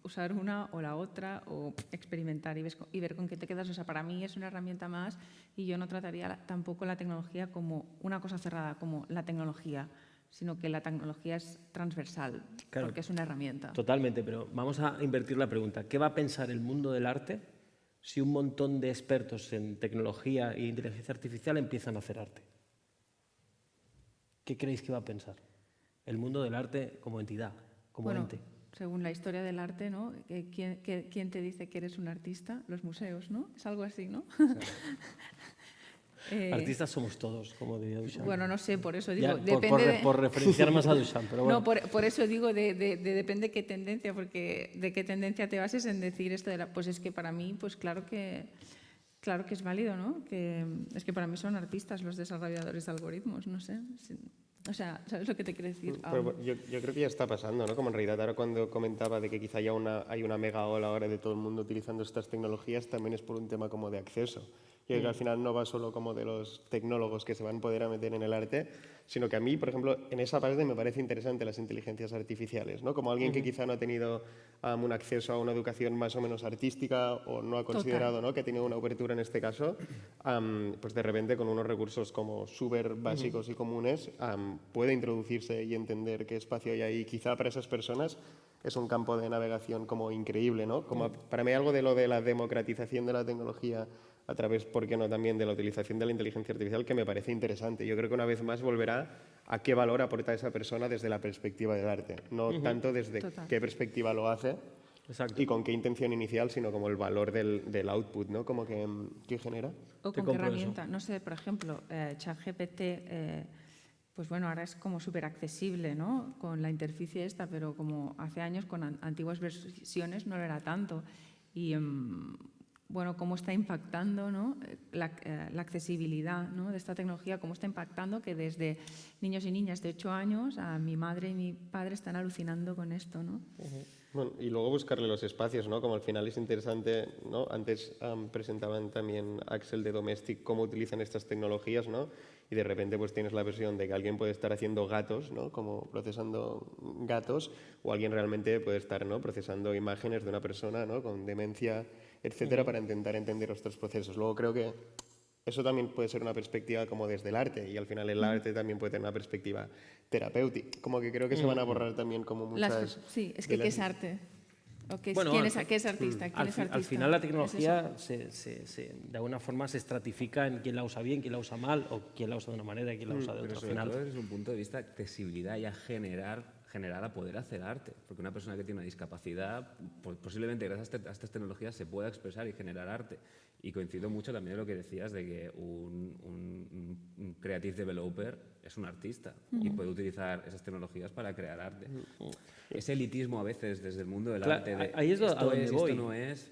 usar una o la otra o experimentar y ver con qué te quedas. O sea, para mí es una herramienta más y yo no trataría tampoco la tecnología como una cosa cerrada, como la tecnología, sino que la tecnología es transversal, Claro, porque es una herramienta. Totalmente, pero vamos a invertir la pregunta. ¿Qué va a pensar el mundo del arte si un montón de expertos en tecnología e inteligencia artificial empiezan a hacer arte? ¿Qué creéis que va a pensar el mundo del arte como entidad, como ente? según la historia del arte, ¿no? ¿Quién te dice que eres un artista? Los museos, ¿no? Es algo así, ¿no? Artistas somos todos, como diría Duchamp. Bueno, no sé, por eso digo, Ya, depende por referenciar más a Duchamp, pero bueno. No, por eso digo depende qué tendencia, porque de qué tendencia te bases en decir esto pues es que para mí, pues claro que es válido, ¿no? Es que para mí son artistas los desarrolladores de algoritmos, no sé. O sea, ¿sabes lo que te quiero decir? Pero yo creo que ya está pasando, ¿no? Como en realidad ahora cuando comentaba de que quizá ya hay una mega ola ahora de todo el mundo utilizando estas tecnologías, también es por un tema como de acceso. Yo creo que al final no va solo como de los tecnólogos que se van a poder meter en el arte, sino que a mí, por ejemplo, en esa parte me parece interesante las inteligencias artificiales, ¿no? Como alguien que quizá no ha tenido un acceso a una educación más o menos artística o no ha considerado, ¿no?, que ha tenido una apertura en este caso, pues de repente con unos recursos como súper básicos y comunes puede introducirse y entender qué espacio hay ahí. Quizá para esas personas es un campo de navegación como increíble, ¿no? Como para mí algo de lo de la democratización de la tecnología a través, ¿por qué no?, también de la utilización de la inteligencia artificial, que me parece interesante. Yo creo que una vez más volverá a qué valor aporta esa persona desde la perspectiva del arte, no tanto desde qué perspectiva lo hace. Exacto. Y con qué intención inicial, sino como el valor del output, ¿no? Como que genera. O con qué herramienta. No sé, por ejemplo, ChatGPT, pues bueno, ahora es como súper accesible, ¿no? Con la interficie esta, pero como hace años con antiguas versiones no lo era tanto. Y bueno, cómo está impactando, ¿no?, la accesibilidad, ¿no?, de esta tecnología, cómo está impactando que desde niños y niñas de 8 años a mi madre y mi padre están alucinando con esto, ¿no? Bueno, y luego buscarle los espacios, ¿no? Como al final es interesante, ¿no? Antes presentaban también Axel de Domestic cómo utilizan estas tecnologías, ¿no? Y de repente pues tienes la versión de que alguien puede estar haciendo gatos, ¿no?, como procesando gatos, o alguien realmente puede estar, ¿no?, procesando imágenes de una persona, ¿no?, con demencia, etcétera, para intentar entender estos procesos. Luego creo que eso también puede ser una perspectiva como desde el arte, y al final el arte también puede tener una perspectiva terapéutica. Como que creo que se van a borrar también como muchas... Sí, es que ¿qué es arte? ¿O qué es, Bueno, ¿qué es artista? ¿Quién es artista? Al final la tecnología de alguna forma se estratifica en quién la usa bien, quién la usa mal, o quién la usa de una manera y quién la usa de otra. Pero sobre todo desde un punto de vista de accesibilidad y a generar a poder hacer arte. Porque una persona que tiene una discapacidad, posiblemente gracias a estas tecnologías se pueda expresar y generar arte. Y coincido mucho también en lo que decías de que un creative developer es un artista y puede utilizar esas tecnologías para crear arte. Ese elitismo a veces desde el mundo del arte de ahí es a donde voy. esto no es...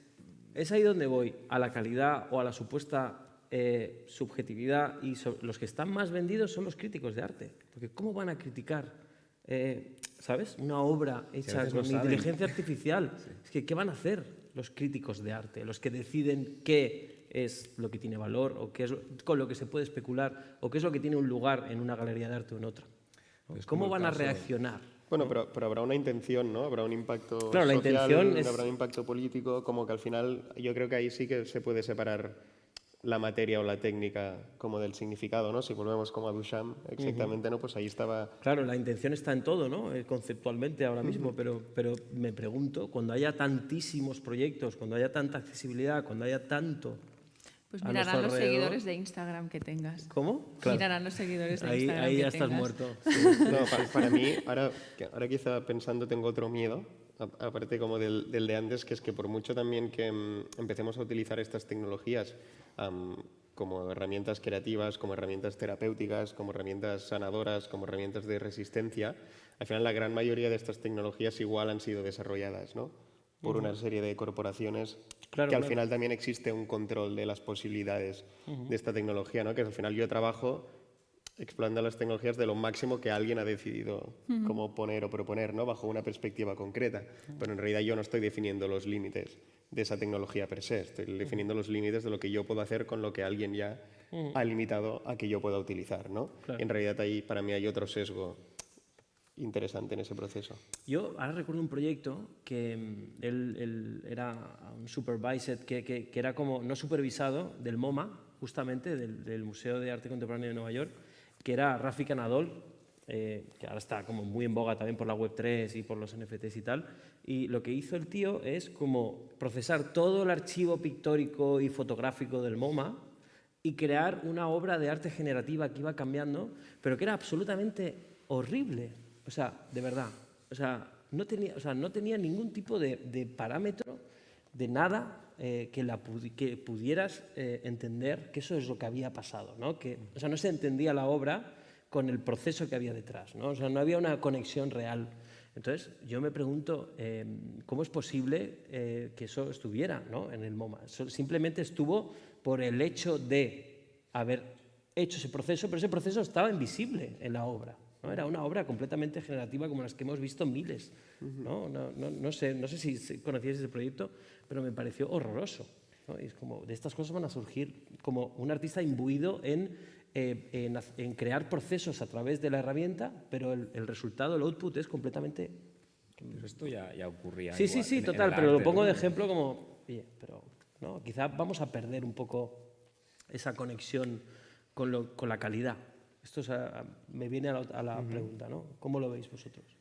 Es ahí donde voy, a la calidad o a la supuesta subjetividad, y los que están más vendidos son los críticos de arte. Porque ¿cómo van a criticar, ¿sabes?, una obra hecha con inteligencia artificial? Es que ¿qué van a hacer los críticos de arte? Los que deciden qué es lo que tiene valor, o qué es con lo que se puede especular, o qué es lo que tiene un lugar en una galería de arte o en otra. ¿Cómo van a reaccionar? Bueno, pero habrá una intención, ¿no? Habrá un impacto Claro, la social, intención es... habrá un impacto político, como que al final yo creo que ahí sí que se puede separar la materia o la técnica como del significado, ¿no? Si volvemos como a Duchamp, exactamente, ¿no? Pues ahí estaba... Claro, la intención está en todo, ¿no?, conceptualmente ahora mismo, pero me pregunto, cuando haya tantísimos proyectos, cuando haya tanta accesibilidad, cuando haya tanto... Pues mirarán los seguidores de Instagram que tengas. ¿Cómo? Claro. Mirarán los seguidores de Instagram ahí que ya tengas. estás muerto. No, para mí, ahora quizá pensando tengo otro miedo, aparte como del de antes, que es que por mucho también que empecemos a utilizar estas tecnologías como herramientas creativas, como herramientas terapéuticas, como herramientas sanadoras, como herramientas de resistencia, al final la gran mayoría de estas tecnologías igual han sido desarrolladas, ¿no?, por una serie de corporaciones, que al final también existe un control de las posibilidades de esta tecnología, ¿no?, que al final yo trabajo explorando las tecnologías de lo máximo que alguien ha decidido cómo poner o proponer, ¿no?, bajo una perspectiva concreta. Pero en realidad yo no estoy definiendo los límites de esa tecnología per se, estoy definiendo los límites de lo que yo puedo hacer con lo que alguien ya ha limitado a que yo pueda utilizar, ¿no? Claro. En realidad ahí para mí hay otro sesgo interesante en ese proceso. Yo ahora recuerdo un proyecto que él era un supervised, que era como no supervisado, del MoMA, justamente, del Museo de Arte Contemporáneo de Nueva York, que era Rafi Canadol, que ahora está como muy en boga también por la Web3 y por los NFTs y tal. Y lo que hizo el tío es como procesar todo el archivo pictórico y fotográfico del MoMA y crear una obra de arte generativa que iba cambiando, pero que era absolutamente horrible. O sea, de verdad. O sea, no tenía ningún tipo de parámetro, de nada que pudieras entender que eso es lo que había pasado, ¿no? O sea, no se entendía la obra con el proceso que había detrás, ¿no? O sea, no había una conexión real. Entonces, yo me pregunto, ¿cómo es posible que eso estuviera, ¿no?, en el MoMA? Eso simplemente estuvo por el hecho de haber hecho ese proceso, pero ese proceso estaba invisible en la obra, ¿no? Era una obra completamente generativa como las que hemos visto miles, ¿no? No sé si conocíais ese proyecto, pero me pareció horroroso, ¿no? Y es como, de estas cosas van a surgir como un artista imbuido en crear procesos a través de la herramienta, pero el resultado, el output, es completamente... Pero esto ya ocurría Sí, igual en total, el pero lo arte, pongo ¿no? de ejemplo como, oye, pero ¿no? Quizá vamos a perder un poco esa conexión con la calidad. Esto me viene a la pregunta, ¿no? ¿Cómo lo veis vosotros?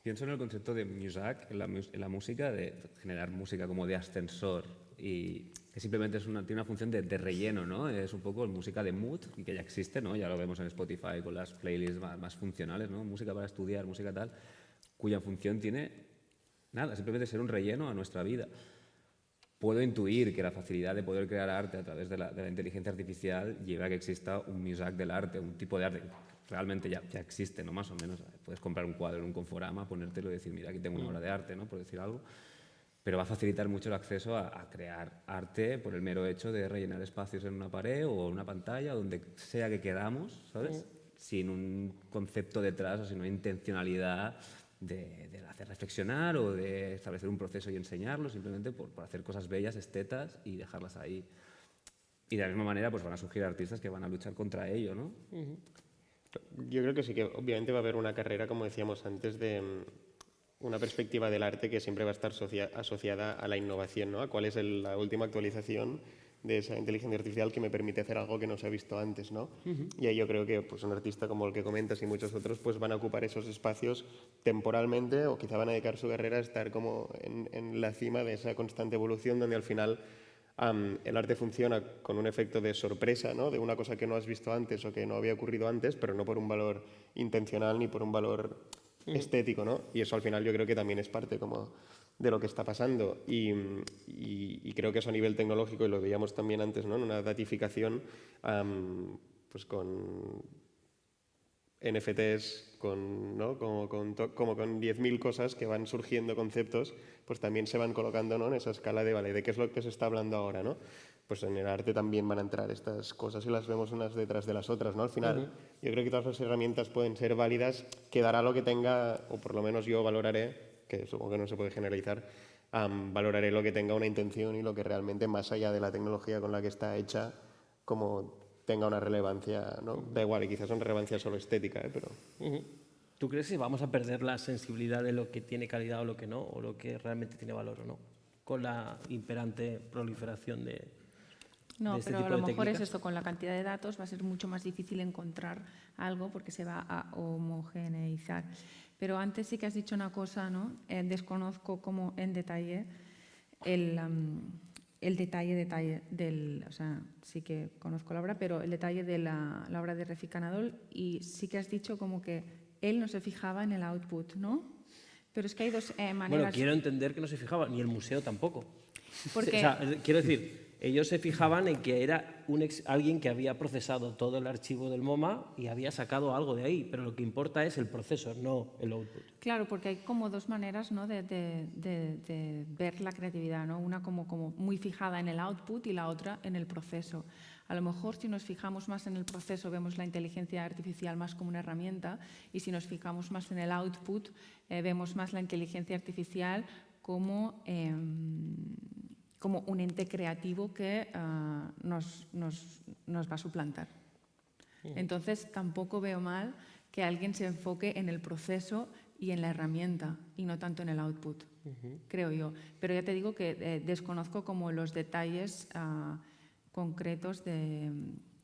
Pienso en el concepto de Muzak en la música, de generar música como de ascensor, y que simplemente tiene una función de relleno, ¿no? Es un poco música de mood, y que ya existe, ¿no? Ya lo vemos en Spotify con las playlists más funcionales, ¿no? Música para estudiar, música tal, cuya función tiene nada, simplemente ser un relleno a nuestra vida. Puedo intuir que la facilidad de poder crear arte a través de la inteligencia artificial lleva a que exista un Muzak del arte, un tipo de arte que realmente ya existe, ¿no? Más o menos. Puedes comprar un cuadro en un Conforama, ponértelo y decir, mira, aquí tengo una obra de arte, ¿no?, por decir algo. Pero va a facilitar mucho el acceso a crear arte por el mero hecho de rellenar espacios en una pared o en una pantalla, donde sea que queramos, ¿sabes? Sin un concepto detrás o sin una intencionalidad de hacer reflexionar o de establecer un proceso y enseñarlo, simplemente por hacer cosas bellas, estetas, y dejarlas ahí. Y de la misma manera pues van a surgir artistas que van a luchar contra ello, ¿no? Yo creo que sí, que obviamente va a haber una carrera, como decíamos antes, de una perspectiva del arte que siempre va a estar asociada a la innovación, ¿no? A cuál es la última actualización de esa inteligencia artificial que me permite hacer algo que no se ha visto antes, ¿no? Y ahí yo creo que pues, un artista como el que comentas y muchos otros pues van a ocupar esos espacios temporalmente, o quizá van a dedicar su carrera a estar como en la cima de esa constante evolución, donde al final el arte funciona con un efecto de sorpresa, ¿no? De una cosa que no has visto antes o que no había ocurrido antes, pero no por un valor intencional ni por un valor estético, ¿no? Y eso al final yo creo que también es parte como de lo que está pasando, y creo que eso a nivel tecnológico, y lo veíamos también antes, ¿no?, en una datificación pues con NFTs, ¿no?, como con 10.000 cosas que van surgiendo, conceptos, pues también se van colocando, ¿no?, en esa escala de, vale, ¿de qué es lo que se está hablando ahora, ¿no? Pues en el arte también van a entrar estas cosas y las vemos unas detrás de las otras, ¿no? Al final, yo creo que todas las herramientas pueden ser válidas, quedará lo que tenga, o por lo menos yo valoraré, que supongo que no se puede generalizar, valoraré lo que tenga una intención y lo que realmente, más allá de la tecnología con la que está hecha, como tenga una relevancia, ¿no? Da igual, y quizás una relevancia solo estética, pero... ¿Tú crees que vamos a perder la sensibilidad de lo que tiene calidad o lo que no, o lo que realmente tiene valor o no, con la imperante proliferación de este pero tipo a lo de mejor es técnicas? esto, con la cantidad de datos va a ser mucho más difícil encontrar algo porque se va a homogeneizar. Pero antes sí que has dicho una cosa, ¿no? Desconozco como en detalle el detalle del... O sea, sí que conozco la obra, pero el detalle de la obra de Refik Anadol, y sí que has dicho como que él no se fijaba en el output, ¿no? Pero es que hay dos maneras... Bueno, quiero entender que no se fijaba, ni el museo tampoco. Porque... O sea, quiero decir, ellos se fijaban en que era alguien que había procesado todo el archivo del MoMA y había sacado algo de ahí, pero lo que importa es el proceso, no el output. Claro, porque hay como dos maneras, ¿no?, de ver la creatividad, ¿no? Una como muy fijada en el output y la otra en el proceso. A lo mejor si nos fijamos más en el proceso vemos la inteligencia artificial más como una herramienta, y si nos fijamos más en el output vemos más la inteligencia artificial como un ente creativo que nos va a suplantar. Entonces tampoco veo mal que alguien se enfoque en el proceso y en la herramienta y no tanto en el output, creo yo. Pero ya te digo que desconozco como los detalles concretos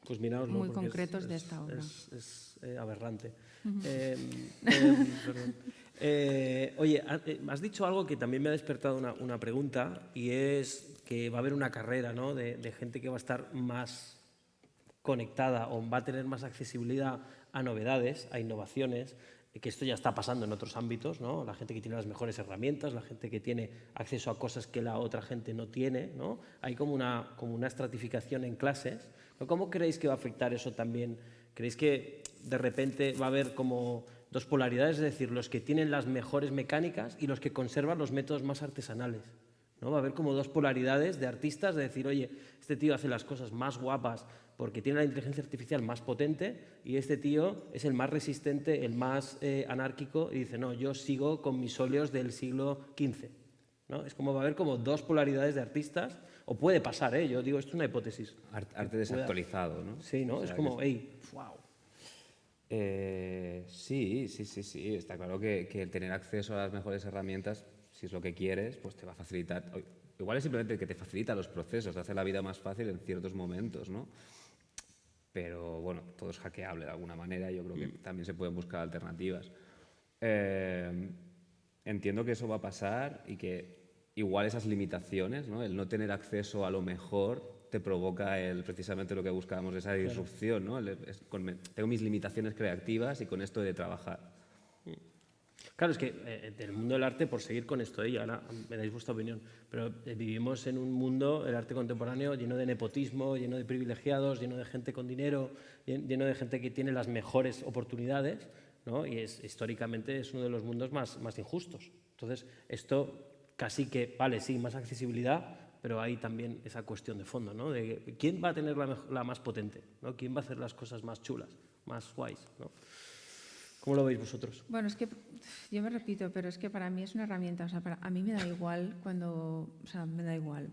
Pues miraoslo, muy porque concretos de esta obra. es aberrante. Perdón. Oye, has dicho algo que también me ha despertado una pregunta, y es que va a haber una carrera, ¿no?, de gente que va a estar más conectada o va a tener más accesibilidad a novedades, a innovaciones. que esto ya está pasando en otros ámbitos, ¿no? La gente que tiene las mejores herramientas, la gente que tiene acceso a cosas que la otra gente no tiene, ¿no? Hay como una estratificación en clases, ¿no? ¿Cómo creéis que va a afectar eso también? ¿Creéis que de repente va a haber como dos polaridades, es decir, los que tienen las mejores mecánicas y los que conservan los métodos más artesanales, ¿no? Va a haber como dos polaridades de artistas, de decir, oye, este tío hace las cosas más guapas porque tiene la inteligencia artificial más potente y este tío es el más resistente, el más anárquico y dice, no, yo sigo con mis óleos del siglo XV, ¿no? Es como va a haber como dos polaridades de artistas, o puede pasar, ¿eh? Yo digo, esto es una hipótesis. Arte desactualizado, ¿no? Sí, ¿no? O Es sea, como, hey, wow. Sí. Está claro que el tener acceso a las mejores herramientas, si es lo que quieres, pues te va a facilitar. Igual es simplemente que te facilita los procesos, te hace la vida más fácil en ciertos momentos, ¿no? Pero bueno, todo es hackeable de alguna manera y yo creo que también se pueden buscar alternativas. Entiendo que eso va a pasar y que igual esas limitaciones, ¿no? El no tener acceso a lo mejor te provoca precisamente lo que buscábamos, esa disrupción, ¿no? Tengo mis limitaciones creativas y con esto he de trabajar. Claro, es que del mundo del arte, por seguir con esto, y ahora me dais vuestra opinión, pero vivimos en un mundo, el arte contemporáneo, lleno de nepotismo, lleno de privilegiados, lleno de gente con dinero, lleno de gente que tiene las mejores oportunidades, ¿no? Y históricamente es uno de los mundos más injustos. Entonces, esto casi que, vale, sí, más accesibilidad, pero hay también esa cuestión de fondo, ¿no? De quién va a tener la más potente, ¿no? ¿Quién va a hacer las cosas más chulas, más guays, ¿no? ¿Cómo lo veis vosotros? Bueno, es que yo me repito, pero es que para mí es una herramienta. O sea, a mí me da igual cuando... O sea, me da igual.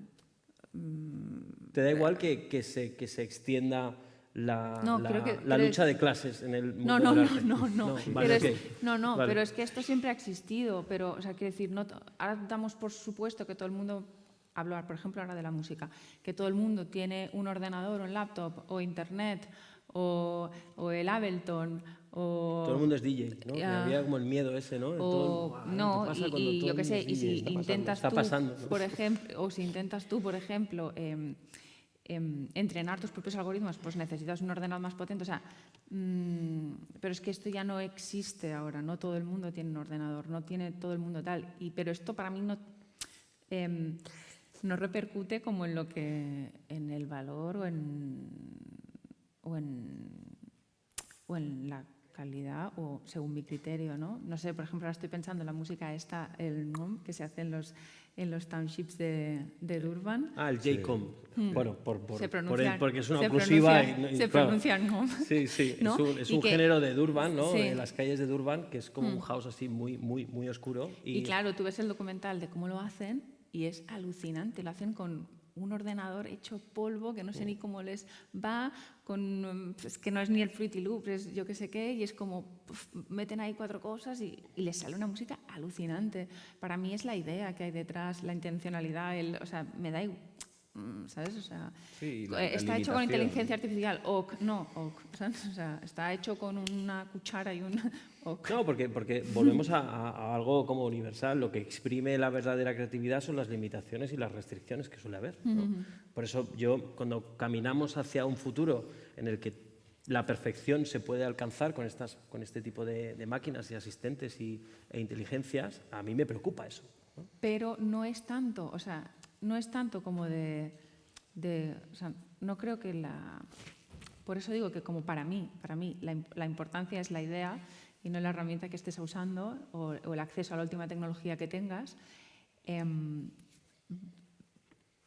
¿Te da igual que se extienda la creo lucha de clases en el mundo No, del arte? no. Vale, Pero ok. Vale. pero es que esto siempre ha existido. Pero, o sea, quiero decir, ahora damos por supuesto que todo el mundo... Hablar, por ejemplo, ahora de la música. Que todo el mundo tiene un ordenador, un laptop, o internet, o el Ableton, o... Todo el mundo es DJ, ¿no? Que había como el miedo ese, ¿no? Yo qué sé, y si intentas está tú, pasando, ¿no? por ejemplo, o si intentas tú, por ejemplo, entrenar tus propios algoritmos, pues necesitas un ordenador más potente. O sea, pero es que esto ya no existe ahora. No todo el mundo tiene un ordenador, no tiene todo el mundo tal. Pero esto para mí no repercute como en el valor o en la calidad, o según mi criterio, ¿no? No sé, por ejemplo, ahora estoy pensando en la música esta, que se hace en los townships de Durban. Ah, el J-Com. Bueno, porque es una se oclusiva. se pronuncia ¿no? Sí, ¿no? es un género de Durban, ¿no? Sí. De las calles de Durban, que es como un house así muy oscuro. Y claro, tú ves el documental de cómo lo hacen y es alucinante. Lo hacen con un ordenador hecho polvo, que no sé ni cómo les va, es que no es ni el Fruity Loop, es yo qué sé qué, y es como meten ahí 4 cosas y les sale una música alucinante. Para mí es la idea que hay detrás, la intencionalidad, o sea, me da igual. ¿Sabes? O sea, sí, está hecho con inteligencia artificial, ¿sabes? O sea, está hecho con una cuchara y un No, porque volvemos a algo como universal. Lo que exprime la verdadera creatividad son las limitaciones y las restricciones que suele haber, ¿no? Por eso cuando caminamos hacia un futuro en el que la perfección se puede alcanzar con este tipo de máquinas y asistentes e inteligencias, a mí me preocupa eso, ¿no? Pero no es tanto, o sea, no es tanto como o sea, no creo que por eso digo que como para mí la importancia es la idea y no la herramienta que estés usando o el acceso a la última tecnología que tengas.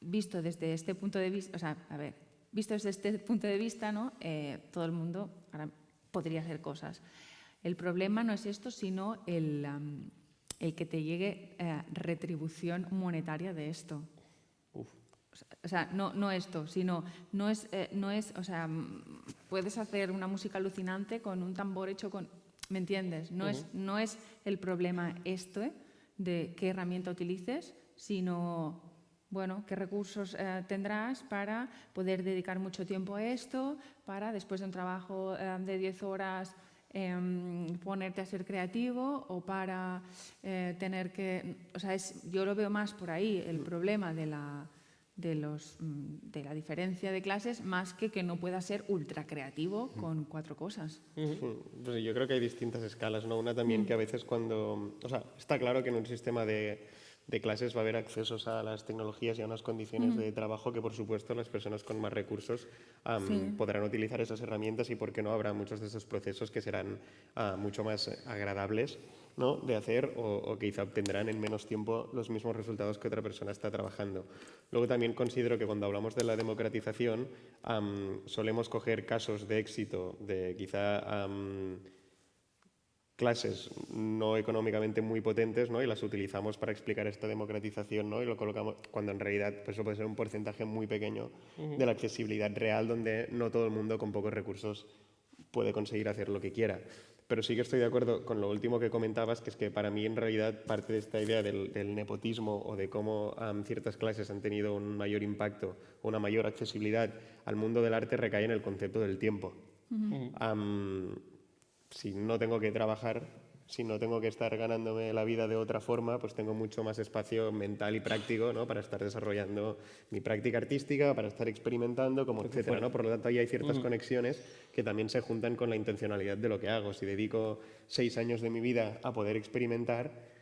Visto desde este punto de vista, o sea, visto desde este punto de vista, ¿no? Todo el mundo ahora podría hacer cosas. El problema no es esto, sino el que te llegue retribución monetaria de esto. O sea, no esto, sino no es, o sea, puedes hacer una música alucinante con un tambor hecho con, ¿me entiendes? No es el problema de qué herramienta utilices, sino, bueno, qué recursos tendrás para poder dedicar mucho tiempo a esto, para después de un trabajo de 10 horas ponerte a ser creativo, o para tener que... O sea, yo lo veo más por ahí, el problema de de la diferencia de clases, más que no pueda ser ultra creativo con 4 cosas. Pues yo creo que hay distintas escalas, ¿no? Una también que a veces cuando... O sea, está claro que en un sistema de clases va a haber accesos a las tecnologías y a unas condiciones de trabajo que, por supuesto, las personas con más recursos podrán utilizar esas herramientas y, ¿por qué no?, habrá muchos de esos procesos que serán mucho más agradables, ¿no?, de hacer o quizá obtendrán en menos tiempo los mismos resultados que otra persona está trabajando. Luego también considero que cuando hablamos de la democratización solemos coger casos de éxito de quizá clases no económicamente muy potentes, ¿no?, y las utilizamos para explicar esta democratización, ¿no?, y lo colocamos cuando en realidad pues, eso puede ser un porcentaje muy pequeño de la accesibilidad real, donde no todo el mundo con pocos recursos puede conseguir hacer lo que quiera. Pero sí que estoy de acuerdo con lo último que comentabas, que es que para mí en realidad parte de esta idea del nepotismo o de cómo ciertas clases han tenido un mayor impacto o una mayor accesibilidad al mundo del arte recae en el concepto del tiempo. Si no tengo que trabajar, si no tengo que estar ganándome la vida de otra forma, pues tengo mucho más espacio mental y práctico, ¿no?, para estar desarrollando mi práctica artística, para estar experimentando, como etcétera, ¿no? Por lo tanto, ahí hay ciertas conexiones que también se juntan con la intencionalidad de lo que hago. Si dedico 6 años de mi vida a poder experimentar,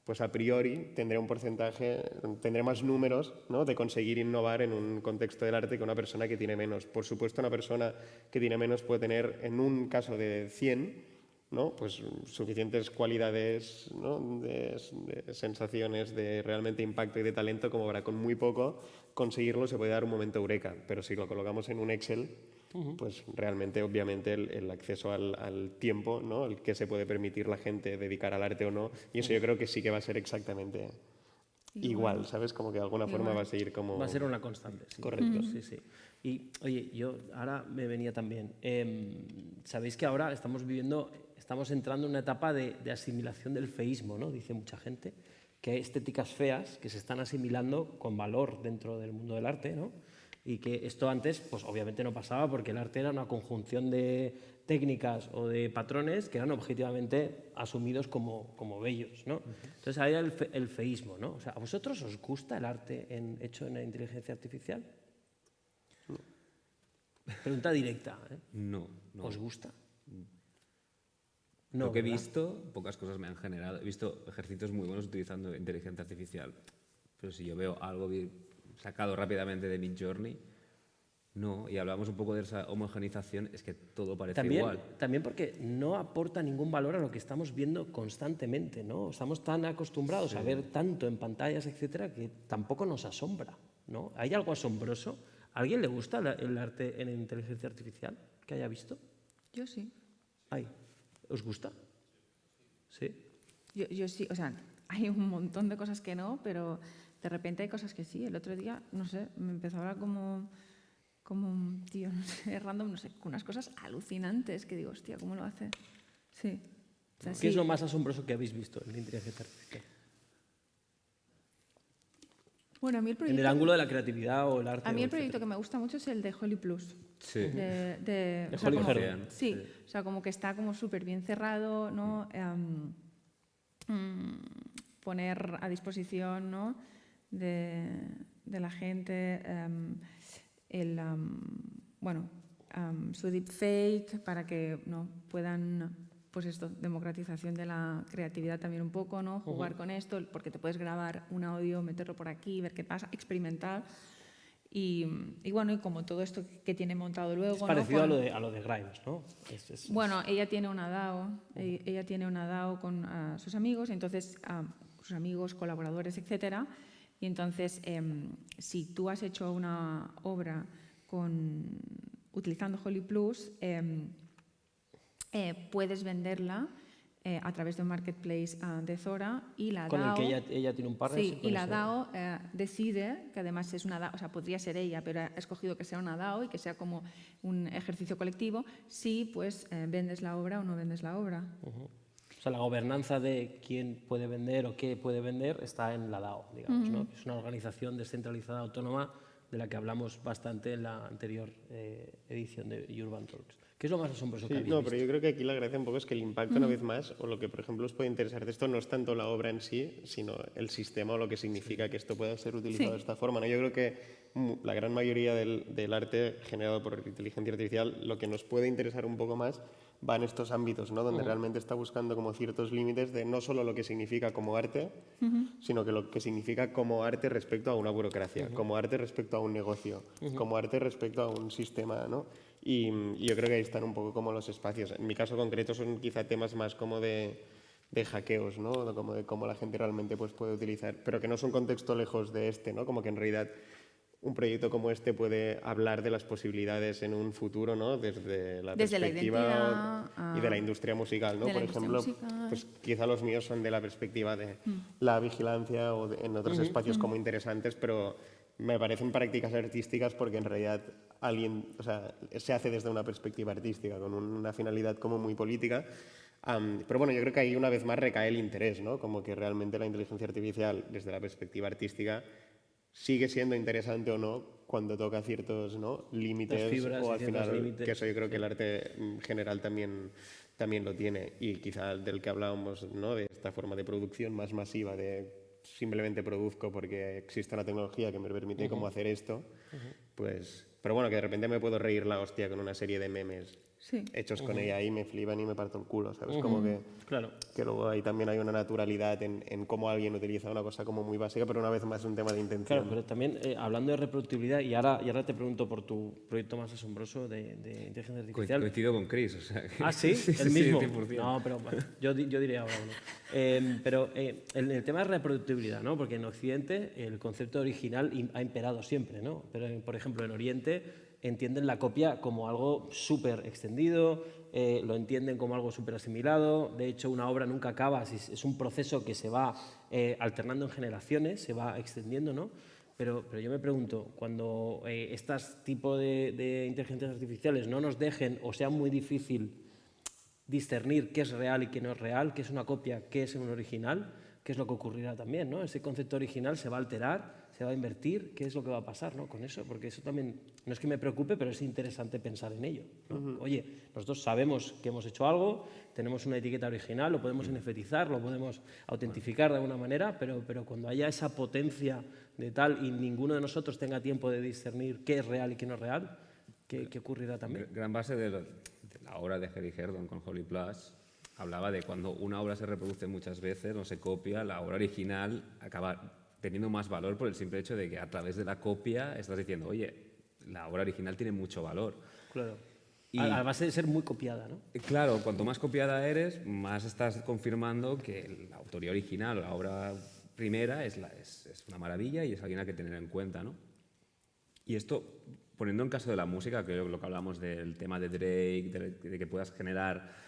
pues a priori tendré un porcentaje, tendré más números, ¿no?, de conseguir innovar en un contexto del arte que una persona que tiene menos. Por supuesto, una persona que tiene menos puede tener, en un caso de 100, ¿no?, pues suficientes cualidades, ¿no?, de sensaciones, de realmente impacto y de talento como para con muy poco conseguirlo se puede dar un momento eureka. Pero si lo colocamos en un Excel, pues realmente, obviamente, el acceso al tiempo, ¿no?, el que se puede permitir la gente dedicar al arte o no, y eso yo creo que sí que va a ser exactamente igual, ¿sabes? Como que de alguna forma va a seguir como... Va a ser una constante, sí. Correcto. Sí, sí. Y, oye, yo ahora me venía también... Sabéis que ahora estamos entrando en una etapa de asimilación del feísmo, ¿no? Dice mucha gente, que hay estéticas feas que se están asimilando con valor dentro del mundo del arte, ¿no? Y que esto antes, pues obviamente no pasaba porque el arte era una conjunción de técnicas o de patrones que eran objetivamente asumidos como bellos, ¿no? Entonces ahí hay el feísmo, ¿no? O sea, ¿a vosotros os gusta el arte hecho en la inteligencia artificial? Pregunta directa, ¿eh? No. ¿Os gusta? No, Lo que he ¿verdad? visto, pocas cosas me han generado. He visto ejercicios muy buenos utilizando inteligencia artificial, pero si yo veo algo sacado rápidamente de Midjourney, no. Y hablamos un poco de esa homogeneización, es que todo parece igual. También porque no aporta ningún valor a lo que estamos viendo constantemente, ¿no? Estamos tan acostumbrados a ver tanto en pantallas, etcétera, que tampoco nos asombra, ¿no? ¿Hay algo asombroso? ¿A alguien le gusta el arte en inteligencia artificial que haya visto? Yo sí. ¿Os gusta? ¿Sí? Yo sí, o sea, hay un montón de cosas que no, pero de repente hay cosas que sí. El otro día, no sé, me empezó a hablar como un tío, no sé, random, no sé, con unas cosas alucinantes que digo, hostia, ¿cómo lo hace? Sí. O sea, ¿Qué es lo más asombroso que habéis visto en la inteligencia artificial? Bueno, a mí el En proyecto... el ángulo de la creatividad o el arte. A mí el etcétera. proyecto que me gusta mucho es el de Holly Plus. Sí. De Holly como, Herman. sí, o sea, como que está como súper bien cerrado, ¿no? Poner a disposición, ¿no?, de la gente su deepfake para que no puedan, pues esto, democratización de la creatividad también un poco, ¿no? Jugar con esto, porque te puedes grabar un audio, meterlo por aquí, ver qué pasa, experimentar. Y bueno, y como todo esto que tiene montado luego... Es parecido ¿no? a lo de Grimes, ¿no? Bueno, ella tiene una DAO, ella tiene una DAO con sus amigos, entonces sus amigos, colaboradores, etcétera. Y entonces, si tú has hecho una obra utilizando Holly Plus, puedes venderla a través de un marketplace de Zora y la con DAO... el que ella tiene un partner. Sí, y la DAO decide, que además es una DAO, o sea, podría ser ella, pero ha escogido que sea una DAO y que sea como un ejercicio colectivo, si pues vendes la obra o no vendes la obra. O sea, la gobernanza de quién puede vender o qué puede vender está en la DAO, digamos, ¿no? Es una organización descentralizada autónoma de la que hablamos bastante en la anterior edición de Urban Talks. ¿Qué es lo más asombroso que Sí, habéis no, visto? pero yo creo que aquí la gracia un poco es que el impacto una vez más, o lo que por ejemplo os puede interesar de esto, no es tanto la obra en sí, sino el sistema o lo que significa que esto pueda ser utilizado de esta forma, ¿no? Yo creo que la gran mayoría del arte generado por inteligencia artificial, lo que nos puede interesar un poco más va en estos ámbitos, ¿no? Donde realmente está buscando como ciertos límites de no solo lo que significa como arte, sino que lo que significa como arte respecto a una burocracia, como arte respecto a un negocio, como arte respecto a un sistema, ¿no? Y yo creo que ahí están un poco como los espacios. En mi caso concreto son quizá temas más como de hackeos, ¿no? Como de cómo la gente realmente pues, puede utilizar, pero que no es un contexto lejos de este, ¿no? Como que en realidad un proyecto como este puede hablar de las posibilidades en un futuro, ¿no? Desde la Desde la perspectiva identidad y de la industria musical, ¿no? de la Por industria ejemplo, musical. pues quizá los míos son de la perspectiva de la vigilancia o en otros espacios como interesantes, pero me parecen prácticas artísticas porque en realidad alguien, o sea, se hace desde una perspectiva artística, con una finalidad como muy política. Pero bueno, yo creo que ahí una vez más recae el interés, ¿no? Como que realmente la inteligencia artificial, desde la perspectiva artística, sigue siendo interesante o no cuando toca ciertos, ¿no? límites Las fibras o y al ciertos final, límites, que eso yo creo que sí. el arte general también lo tiene. Y quizá del que hablábamos, ¿no? De esta forma de producción más masiva, de simplemente produzco porque existe una tecnología que me permite cómo hacer esto, pues... Pero bueno, que de repente me puedo reír la hostia con una serie de memes Sí. hechos con ella y me flipan y me parto el culo, ¿sabes? Como Claro. que luego ahí también hay una naturalidad en cómo alguien utiliza una cosa como muy básica, pero una vez más es un tema de intención. Claro, pero también hablando de reproductibilidad, y ahora te pregunto por tu proyecto más asombroso de inteligencia artificial. Coincido con Chris, o sea... Ah, sí, sí, el mismo. 100%. No, pero bueno, yo diría ahora uno. Pero el tema de reproductibilidad, ¿no? Porque en Occidente el concepto original ha imperado siempre, ¿no? Pero, por ejemplo, en Oriente entienden la copia como algo súper extendido, lo entienden como algo súper asimilado. De hecho, una obra nunca acaba, es un proceso que se va alternando en generaciones, se va extendiendo, ¿no? Pero yo me pregunto, cuando estos tipos de inteligencias artificiales no nos dejen o sea muy difícil discernir qué es real y qué no es real, qué es una copia, qué es un original, qué es lo que ocurrirá también, ¿no? Ese concepto original se va a alterar, se va a invertir, ¿qué es lo que va a pasar, ¿no? Con eso? Porque eso también, no es que me preocupe, pero es interesante pensar en ello, ¿no? Oye, nosotros sabemos que hemos hecho algo, tenemos una etiqueta original, lo podemos NFTizar, lo podemos autentificar de alguna manera, pero cuando haya esa potencia de tal y ninguno de nosotros tenga tiempo de discernir qué es real y qué no es real, ¿qué ocurrirá también? Gran base de la obra de Harry Herdon con Holy Plus hablaba de cuando una obra se reproduce muchas veces, no se copia, la obra original acaba teniendo más valor por el simple hecho de que a través de la copia estás diciendo, oye, la obra original tiene mucho valor. Claro. Y- A base de ser muy copiada, ¿no? Claro, cuanto más copiada eres, más estás confirmando que la autoría original o la obra primera es una maravilla y es alguien a que tener en cuenta, ¿no? Y esto, poniendo en caso de la música, que lo que hablamos del tema de Drake, de que puedas generar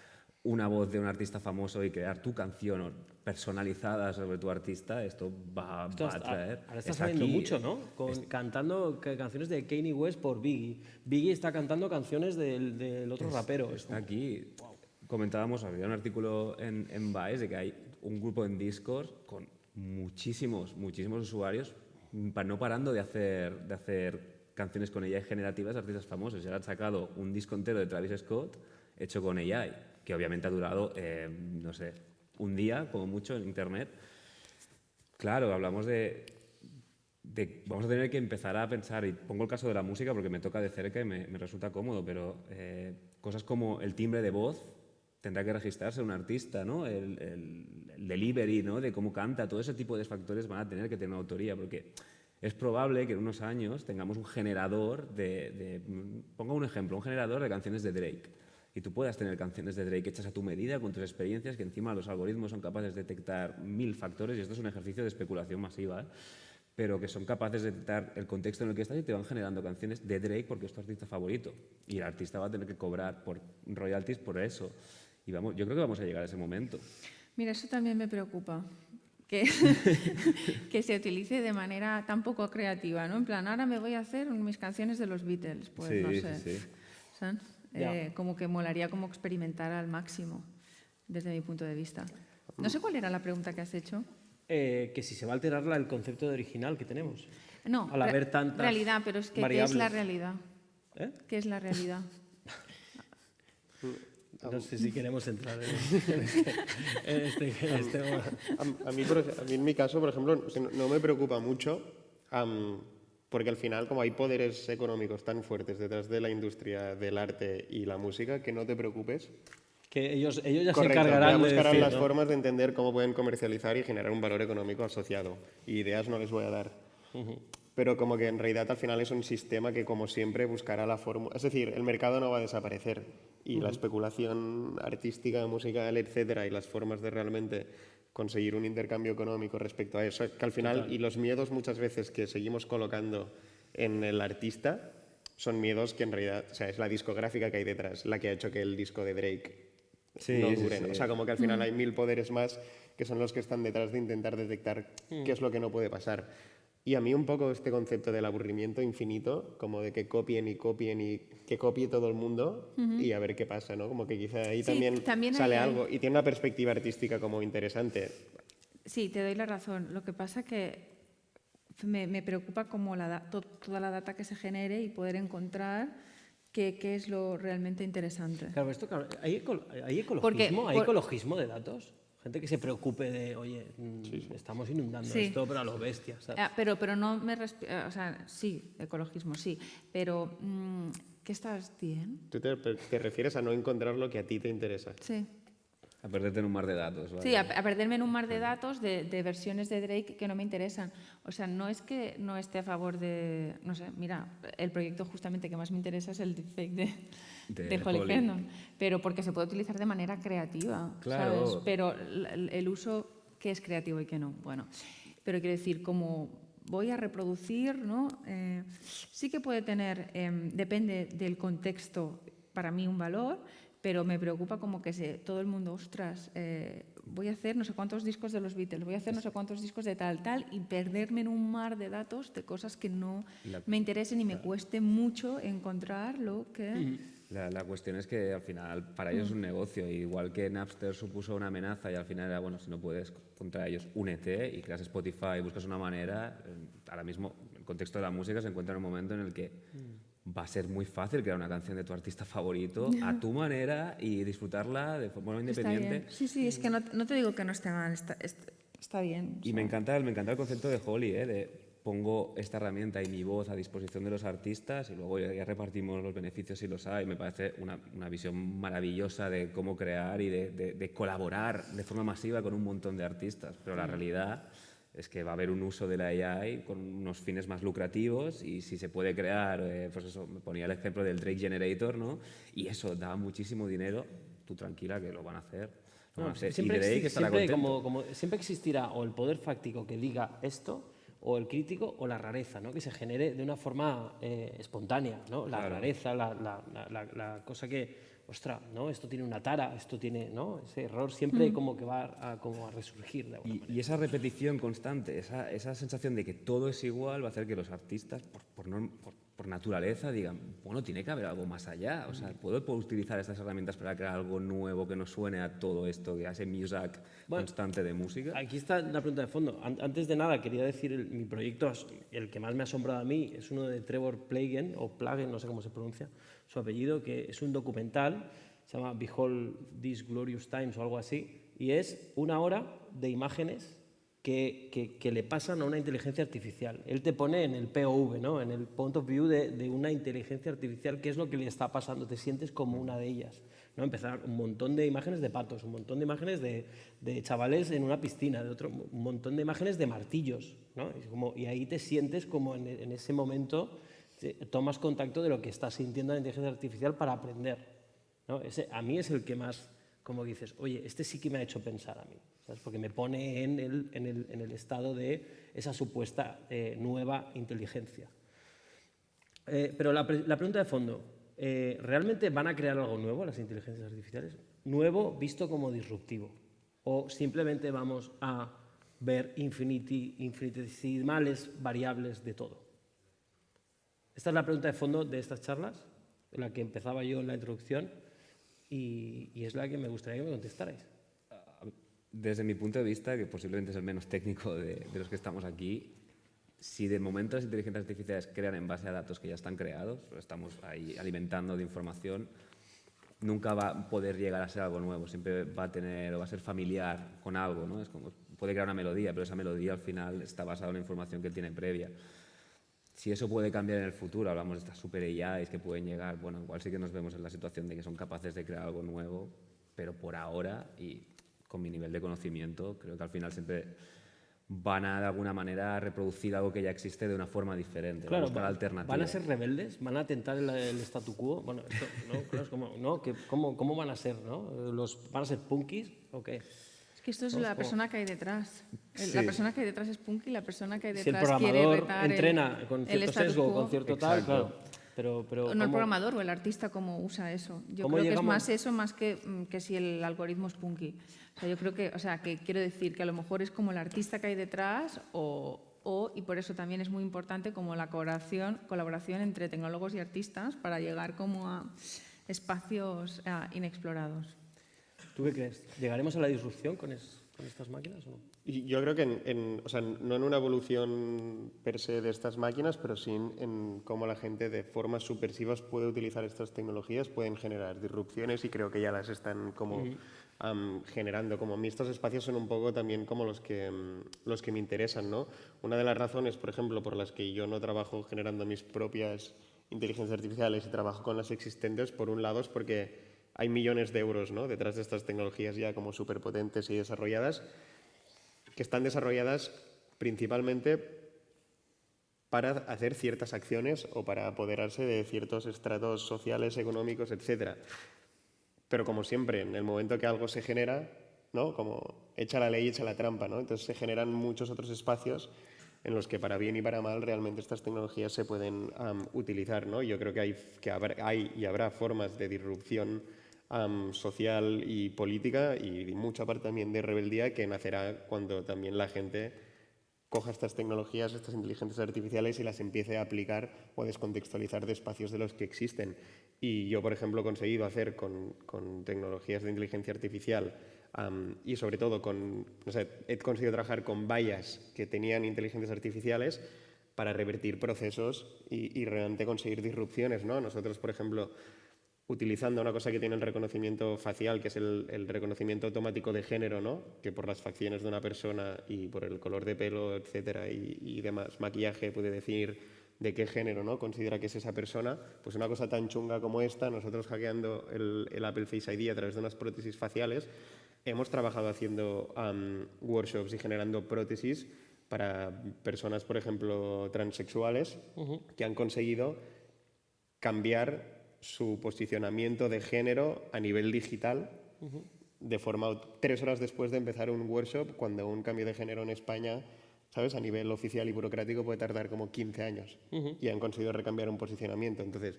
una voz de un artista famoso y crear tu canción personalizada sobre tu artista, esto va a traer. Ahora está saliendo mucho, ¿no? Cantando canciones de Kanye West por Biggie. Biggie está cantando canciones del otro rapero. Está aquí. Comentábamos, había un artículo en Vice de que hay un grupo en Discord con muchísimos usuarios no parando de hacer canciones con AI generativas de artistas famosos. Y ahora han sacado un disco entero de Travis Scott hecho con AI, que obviamente ha durado, no sé, un día, como mucho, en Internet. Claro, hablamos vamos a tener que empezar a pensar, y pongo el caso de la música porque me toca de cerca y me resulta cómodo, pero cosas como el timbre de voz tendrá que registrarse un artista, ¿no? El delivery, ¿no? De cómo canta, todo ese tipo de factores van a tener que tener una autoría, porque es probable que en unos años tengamos un generador pongo un ejemplo, un generador de canciones de Drake. Y tú puedas tener canciones de Drake hechas a tu medida, con tus experiencias, que encima los algoritmos son capaces de detectar 1000 factores, y esto es un ejercicio de especulación masiva, pero que son capaces de detectar el contexto en el que estás y te van generando canciones de Drake porque es tu artista favorito. Y el artista va a tener que cobrar por royalties por eso. Y yo creo que vamos a llegar a ese momento. Mira, eso también me preocupa, que, que se utilice de manera tan poco creativa, ¿no? En plan, ahora me voy a hacer mis canciones de los Beatles, pues Sí, no sí, sé. sí. ¿Sabes? Como que molaría como experimentar al máximo, desde mi punto de vista. No sé cuál era la pregunta que has hecho. Que si se va a alterar el concepto de original que tenemos. No, Al haber tantas realidad, pero es que ¿qué variables. es la realidad? ¿Eh? ¿Qué es la realidad? No sé si queremos entrar en este A mí, en mi caso, por ejemplo, no me preocupa mucho, porque al final, como hay poderes económicos tan fuertes detrás de la industria del arte y la música, que no te preocupes. que ellos ya se Correcto, encargarán ya de buscarán decir, las ¿no? formas de entender cómo pueden comercializar y generar un valor económico asociado. Y ideas no les voy a dar. Pero como que en realidad al final es un sistema que, como siempre, buscará la fórmula. Es decir, el mercado no va a desaparecer y la especulación artística, musical, etcétera, y las formas de realmente conseguir un intercambio económico respecto a eso, que al final, y los miedos muchas veces que seguimos colocando en el artista, son miedos que en realidad, o sea, es la discográfica que hay detrás, la que ha hecho que el disco de Drake no dure, ¿no? O sea, como que al final hay mil poderes más que son los que están detrás de intentar detectar qué es lo que no puede pasar. Y a mí un poco este concepto del aburrimiento infinito, como de que copien y que copie todo el mundo y a ver qué pasa, ¿no? Como que quizá ahí Sí, también sale hay- algo y tiene una perspectiva artística como interesante. Sí, te doy la razón. Lo que pasa que me preocupa como toda la data que se genere y poder encontrar qué es lo realmente interesante. Claro, ¿hay Porque, ecologismo de datos? Gente que se preocupe de, oye, estamos inundando Sí. esto, pero a lo bestia, ¿sabes? Pero no me... o sea, sí, ecologismo, sí. Pero, ¿qué estás diciendo? Tú te refieres a no encontrar lo que a ti te interesa. Sí. A perderte en un mar de datos. ¿vale? Sí, a perderme en un mar de datos de versiones de Drake que no me interesan. O sea, no es que no esté a favor de... No sé, mira, el proyecto justamente que más me interesa es el deepfake de Holly Holly. Herndon, pero porque se puede utilizar de manera creativa, Claro. ¿sabes? Pero el uso, ¿qué es creativo y qué no? Bueno, pero quiero decir, como voy a reproducir, ¿no? Sí que puede tener, depende del contexto, para mí un valor, pero me preocupa como que todo el mundo, ostras, voy a hacer no sé cuántos discos de los Beatles, voy a hacer no sé cuántos discos de tal, y perderme en un mar de datos de cosas que no me interesen y me cueste mucho encontrar lo que... La cuestión es que al final para ellos es un negocio, igual que Napster supuso una amenaza y al final era, bueno, si no puedes contra ellos, únete y creas Spotify, buscas una manera. Ahora mismo, el contexto de la música se encuentra en un momento en el que va a ser muy fácil crear una canción de tu artista favorito a tu manera y disfrutarla de forma Está independiente. bien. Sí, sí, es que no te digo que no esté mal, está bien. Y me encanta el concepto de Holly, de pongo esta herramienta y mi voz a disposición de los artistas y luego ya repartimos los beneficios si los hay. Me parece una visión maravillosa de cómo crear y de colaborar de forma masiva con un montón de artistas. Pero la realidad es que va a haber un uso de la AI con unos fines más lucrativos y si se puede crear, pues eso, me ponía el ejemplo del Drake Generator, ¿no? Y eso da muchísimo dinero, tú tranquila que lo van a hacer. Lo van a hacer. Siempre, y Drake estará siempre, contento. siempre existirá o el poder fáctico que diga esto, o el crítico, o la rareza, ¿no? Que se genere de una forma espontánea, ¿no? La rareza, la cosa que, ostras, ¿no? Esto tiene una tara, esto tiene, ¿no? Ese error siempre como que va como a resurgir de alguna manera. Y esa repetición constante, esa sensación de que todo es igual, va a hacer que los artistas, por naturaleza, digan, bueno, tiene que haber algo más allá. O sea, ¿puedo utilizar estas herramientas para crear algo nuevo que no suene a todo esto, que hace music constante de música? Aquí está la pregunta de fondo. Antes de nada, quería decir, mi proyecto, el que más me ha asombrado a mí, es uno de Trevor Plagen, o Plagen, no sé cómo se pronuncia su apellido, que es un documental, se llama Behold These Glorious Times o algo así, y es 1 hora de imágenes que le pasan a una inteligencia artificial. Él te pone en el POV, ¿no? En el point of view de una inteligencia artificial, qué es lo que le está pasando, te sientes como una de ellas. ¿No? Empezar un montón de imágenes de patos, un montón de imágenes de chavales en una piscina, un montón de imágenes de martillos, ¿no? Y ahí te sientes como en ese momento, tomas contacto de lo que está sintiendo la inteligencia artificial para aprender, ¿no? A mí es el que más, como dices, oye, este sí que me ha hecho pensar a mí, ¿sabes? Porque me pone en el estado de esa supuesta nueva inteligencia. Pero la pregunta de fondo, ¿realmente van a crear algo nuevo las inteligencias artificiales? ¿Nuevo visto como disruptivo? ¿O simplemente vamos a ver infinitesimales variables de todo? Esta es la pregunta de fondo de estas charlas, la que empezaba yo en la introducción, y es la que me gustaría que me contestarais. Desde mi punto de vista, que posiblemente es el menos técnico de los que estamos aquí, si de momento las inteligencias artificiales crean en base a datos que ya están creados, estamos ahí alimentando de información, nunca va a poder llegar a ser algo nuevo, siempre va a tener o va a ser familiar con algo, ¿no? Es como, puede crear una melodía, pero esa melodía al final está basada en la información que tiene previa. Si eso puede cambiar en el futuro, hablamos de estas super AIs que pueden llegar, bueno, igual sí que nos vemos en la situación de que son capaces de crear algo nuevo, pero por ahora y con mi nivel de conocimiento, creo que al final siempre van a de alguna manera reproducir algo que ya existe de una forma diferente, Claro, buscar alternativas. ¿van a ser rebeldes? ¿Van a atentar el statu quo? Bueno, esto, ¿no? Claro, es como, ¿no? ¿Cómo van a ser? ¿No? ¿Van a ser punkis o qué? Es que esto es la persona que hay detrás. Sí. La persona que hay detrás es punky, la persona que hay Si el detrás quiere programador retar entrena con el cierto status sesgo, quo. con cierto tal, Exacto. claro. Pero No el ¿cómo- programador o el artista cómo usa eso. Yo ¿Cómo creo que es llegamos- más eso más que si el algoritmo es punky. O sea, yo creo que, o sea, que quiero decir que a lo mejor es como el artista que hay detrás y por eso también es muy importante como la colaboración entre tecnólogos y artistas para llegar como a espacios inexplorados. ¿Tú qué crees? ¿Llegaremos a la disrupción con estas máquinas o no? Y yo creo que, o sea, no en una evolución per se de estas máquinas, pero sí en cómo la gente de formas subversivas puede utilizar estas tecnologías, pueden generar disrupciones y creo que ya las están como generando. Como a mí estos espacios son un poco también como los que me interesan, ¿no? Una de las razones, por ejemplo, por las que yo no trabajo generando mis propias inteligencias artificiales y trabajo con las existentes, por un lado es porque hay millones de euros, ¿no?, detrás de estas tecnologías ya como superpotentes y desarrolladas, que están desarrolladas principalmente para hacer ciertas acciones o para apoderarse de ciertos estratos sociales, económicos, etc. Pero como siempre, en el momento que algo se genera, ¿no?, como echa la ley, echa la trampa, ¿no? Entonces se generan muchos otros espacios en los que para bien y para mal realmente estas tecnologías se pueden utilizar, ¿no? Yo creo que hay y habrá formas de disrupción social y política y mucha parte también de rebeldía que nacerá cuando también la gente coja estas tecnologías, estas inteligencias artificiales y las empiece a aplicar o a descontextualizar de espacios de los que existen. Y yo, por ejemplo, he conseguido hacer con tecnologías de inteligencia artificial y sobre todo he conseguido trabajar con vallas que tenían inteligencias artificiales para revertir procesos y realmente conseguir disrupciones, ¿no? Nosotros, por ejemplo, utilizando una cosa que tiene el reconocimiento facial, que es el reconocimiento automático de género, ¿no?, que por las facciones de una persona y por el color de pelo, etcétera, y demás maquillaje puede decir de qué género, ¿no?, considera que es esa persona. Pues una cosa tan chunga como esta, nosotros hackeando el Apple Face ID a través de unas prótesis faciales, hemos trabajado haciendo workshops y generando prótesis para personas, por ejemplo, transexuales, que han conseguido cambiar su posicionamiento de género a nivel digital de forma 3 horas después de empezar un workshop, cuando un cambio de género en España, ¿sabes?, a nivel oficial y burocrático puede tardar como 15 años y han conseguido recambiar un posicionamiento. Entonces,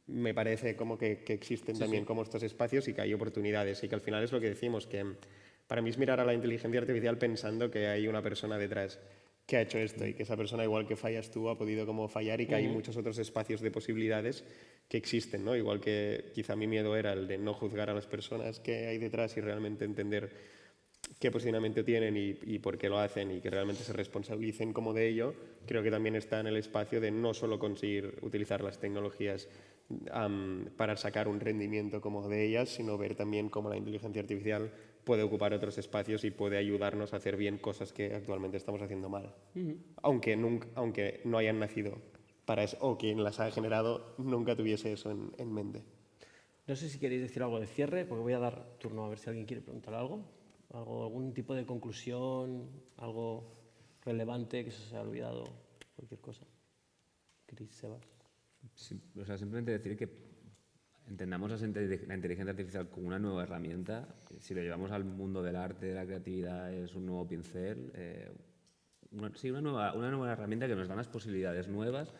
me parece como que existen también como estos espacios y que hay oportunidades y que al final es lo que decimos, que para mí es mirar a la inteligencia artificial pensando que hay una persona detrás que ha hecho esto y que esa persona, igual que fallas tú, ha podido como fallar y que hay muchos otros espacios de posibilidades que existen, ¿no? Igual que quizá mi miedo era el de no juzgar a las personas que hay detrás y realmente entender qué posicionamiento tienen y por qué lo hacen y que realmente se responsabilicen como de ello, creo que también está en el espacio de no solo conseguir utilizar las tecnologías para sacar un rendimiento como de ellas, sino ver también cómo la inteligencia artificial puede ocupar otros espacios y puede ayudarnos a hacer bien cosas que actualmente estamos haciendo mal. Aunque no hayan nacido para eso, o quien las ha generado nunca tuviese eso en mente. No sé si queréis decir algo de cierre, porque voy a dar turno a ver si alguien quiere preguntar algo. ¿Algún tipo de conclusión, algo relevante que se os haya olvidado, cualquier cosa? Cris, Sebas. Sí, o sea, simplemente decir que entendamos la inteligencia artificial como una nueva herramienta. Si lo llevamos al mundo del arte, de la creatividad, es un nuevo pincel. Una nueva herramienta que nos da unas posibilidades nuevas,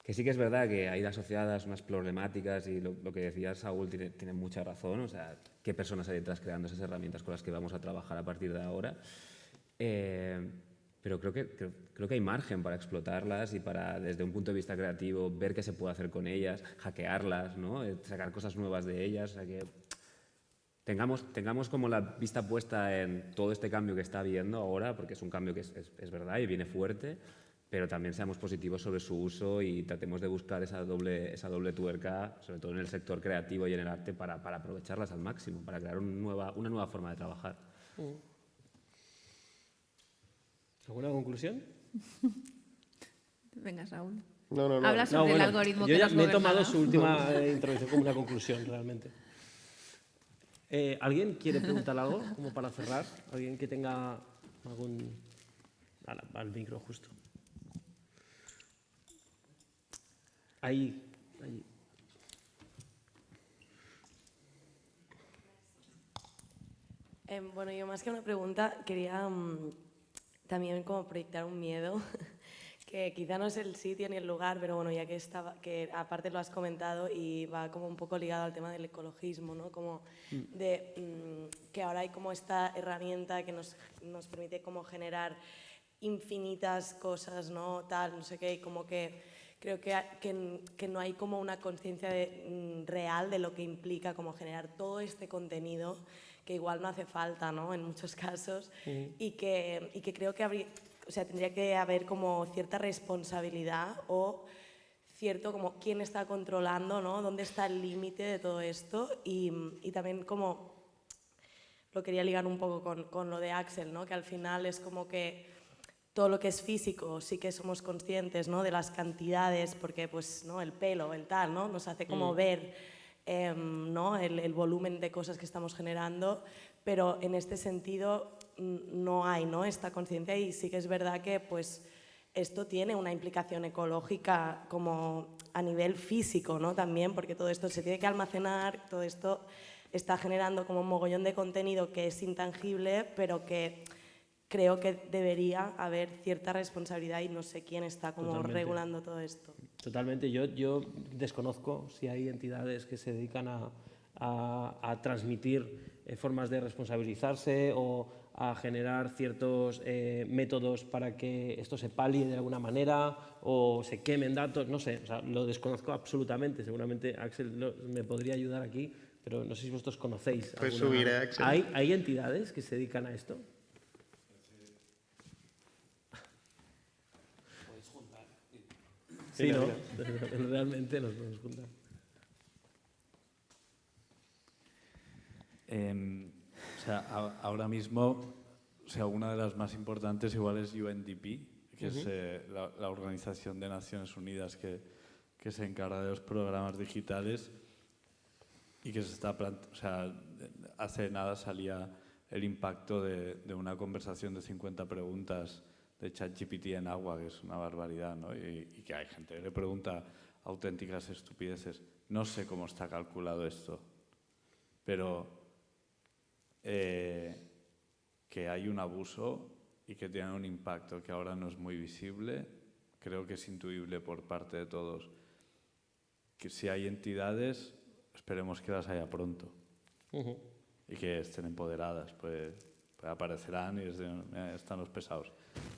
que sí que es verdad que hay asociadas unas problemáticas y lo que decía Saúl tiene mucha razón. O sea, qué personas hay detrás creando esas herramientas con las que vamos a trabajar a partir de ahora. Pero creo que hay margen para explotarlas y para, desde un punto de vista creativo, ver qué se puede hacer con ellas, hackearlas, ¿no?, sacar cosas nuevas de ellas. O sea, que tengamos como la vista puesta en todo este cambio que está habiendo ahora, porque es un cambio que es verdad y viene fuerte, pero también seamos positivos sobre su uso y tratemos de buscar esa doble tuerca, sobre todo en el sector creativo y en el arte, para aprovecharlas al máximo, para crear una nueva forma de trabajar. ¿Alguna conclusión? Venga, Raúl. No. Habla sobre el algoritmo yo que ya nos me he gobierna, tomado ¿no? su última intervención como una conclusión, realmente. ¿Alguien quiere preguntar algo como para cerrar? ¿Alguien que tenga algún... al micro, justo. Ahí. Bueno, yo más que una pregunta quería también como proyectar un miedo que quizá no es el sitio ni el lugar, pero bueno, ya que aparte lo has comentado y va como un poco ligado al tema del ecologismo, ¿no? Como de que ahora hay como esta herramienta que nos permite como generar infinitas cosas, ¿no? Tal, no sé qué, y como que creo que no hay como una conciencia real de lo que implica como generar todo este contenido que igual no hace falta, ¿no? En muchos casos, y que creo que tendría que haber como cierta responsabilidad o cierto como quién está controlando, ¿no? Dónde está el límite de todo esto y también como lo quería ligar un poco con lo de Axel, ¿no? Que al final es como que todo lo que es físico sí que somos conscientes, ¿no? De las cantidades, porque pues, ¿no? El pelo, el tal, ¿no? Nos hace como ver ¿no? el volumen de cosas que estamos generando, pero en este sentido no hay, ¿no? Esta conciencia y sí que es verdad que pues, esto tiene una implicación ecológica como a nivel físico, ¿no? También, porque todo esto se tiene que almacenar, todo esto está generando como un mogollón de contenido que es intangible, pero que creo que debería haber cierta responsabilidad y no sé quién está como Totalmente. regulando todo esto. Totalmente. Yo desconozco si hay entidades que se dedican a transmitir formas de responsabilizarse o a generar ciertos métodos para que esto se palie de alguna manera o se quemen datos, no sé, o sea, lo desconozco absolutamente. Seguramente Axel me podría ayudar aquí, pero no sé si vosotros conocéis. Pues alguna... subiré a Axel. ¿Hay entidades que se dedican a esto? Sí, ¿no? Realmente nos podemos juntar. Ahora mismo, una de las más importantes igual es UNDP, que es la Organización de Naciones Unidas que se encarga de los programas digitales y que hace nada salía el impacto de una conversación de 50 preguntas de ChatGPT en agua, que es una barbaridad, ¿no? Y que hay gente que le pregunta auténticas estupideces. No sé cómo está calculado esto, pero que hay un abuso y que tiene un impacto que ahora no es muy visible, creo que es intuible por parte de todos. Que si hay entidades, esperemos que las haya pronto y que estén empoderadas, pues aparecerán y están los pesados.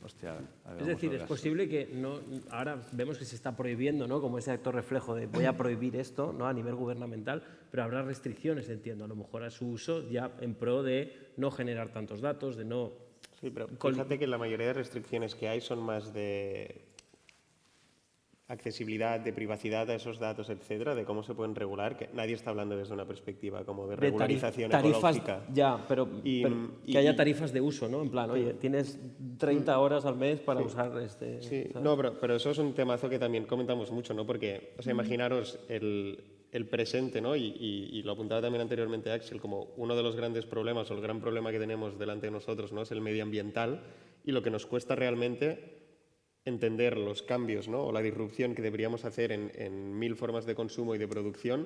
Hostia, es decir, es posible que no, ahora vemos que se está prohibiendo, ¿no? Como ese acto reflejo de voy a prohibir esto, ¿no? A nivel gubernamental, pero habrá restricciones, entiendo, a lo mejor a su uso ya en pro de no generar tantos datos, de no... Sí, pero fíjate que la mayoría de restricciones que hay son más de accesibilidad, de privacidad a esos datos, etcétera, de cómo se pueden regular, que nadie está hablando desde una perspectiva como de regularización tarifas, ecológica. Ya, pero que haya tarifas de uso, ¿no? En plan, oye, tienes 30 horas al mes para usar este... Sí, ¿sabes? no, pero eso es un temazo que también comentamos mucho, ¿no? Porque, o sea, imaginaros el presente, ¿no? Y lo apuntaba también anteriormente Axel, como uno de los grandes problemas o el gran problema que tenemos delante de nosotros, ¿no? Es el medioambiental y lo que nos cuesta realmente entender los cambios, ¿no? O la disrupción que deberíamos hacer en 1000 formas de consumo y de producción,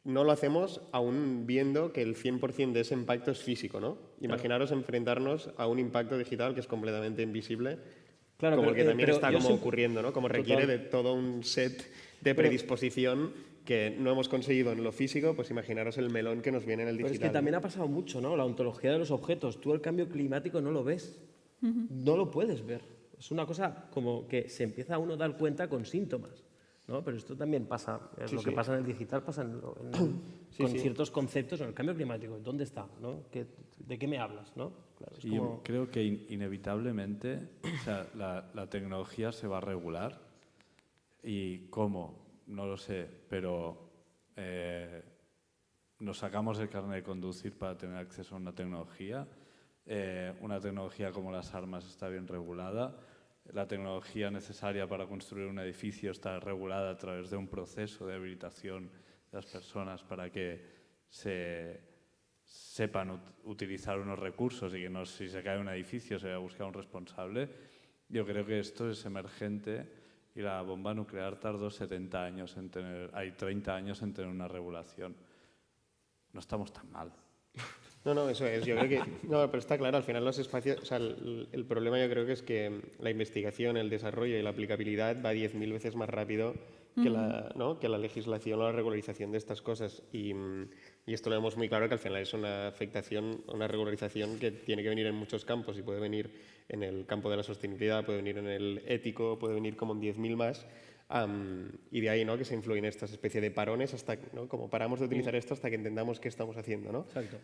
no lo hacemos aún viendo que el 100% de ese impacto es físico, ¿no? Imaginaros enfrentarnos a un impacto digital que es completamente invisible, Claro, como pero, que también pero está yo como siempre- ocurriendo, ¿no? Como requiere de todo un set de predisposición que no hemos conseguido en lo físico, pues imaginaros el melón que nos viene en el Pero digital. es que también ha pasado mucho, ¿no? La ontología de los objetos. Tú el cambio climático no lo ves, no lo puedes ver. Es una cosa como que se empieza uno a dar cuenta con síntomas. ¿no? Pero esto también pasa, Sí, lo que sí. pasa en el digital pasa con ciertos conceptos en el cambio climático. ¿Dónde está? ¿No? ¿De qué me hablas? ¿No? Claro, es Y yo como... creo que inevitablemente, o sea, la tecnología se va a regular. ¿Y cómo? No lo sé, pero nos sacamos el carnet de conducir para tener acceso a una tecnología. Una tecnología como las armas está bien regulada. La tecnología necesaria para construir un edificio está regulada a través de un proceso de habilitación de las personas para que sepan utilizar unos recursos y que no, si se cae un edificio se va a buscar un responsable. Yo creo que esto es emergente y la bomba nuclear tardó 30 años en tener una regulación. No estamos tan mal. No, eso es. Yo creo que... No, pero está claro, al final los espacios... O sea, el problema yo creo que es que la investigación, el desarrollo y la aplicabilidad va 10.000 veces más rápido que la legislación o la regularización de estas cosas. Y esto lo vemos muy claro que al final es una afectación, una regularización que tiene que venir en muchos campos y puede venir en el campo de la sostenibilidad, puede venir en el ético, puede venir como en 10.000 más. Y de ahí, ¿no?, que se influyen estas especies de parones hasta, ¿no?, como paramos de utilizar esto hasta que entendamos qué estamos haciendo, ¿no? Exacto.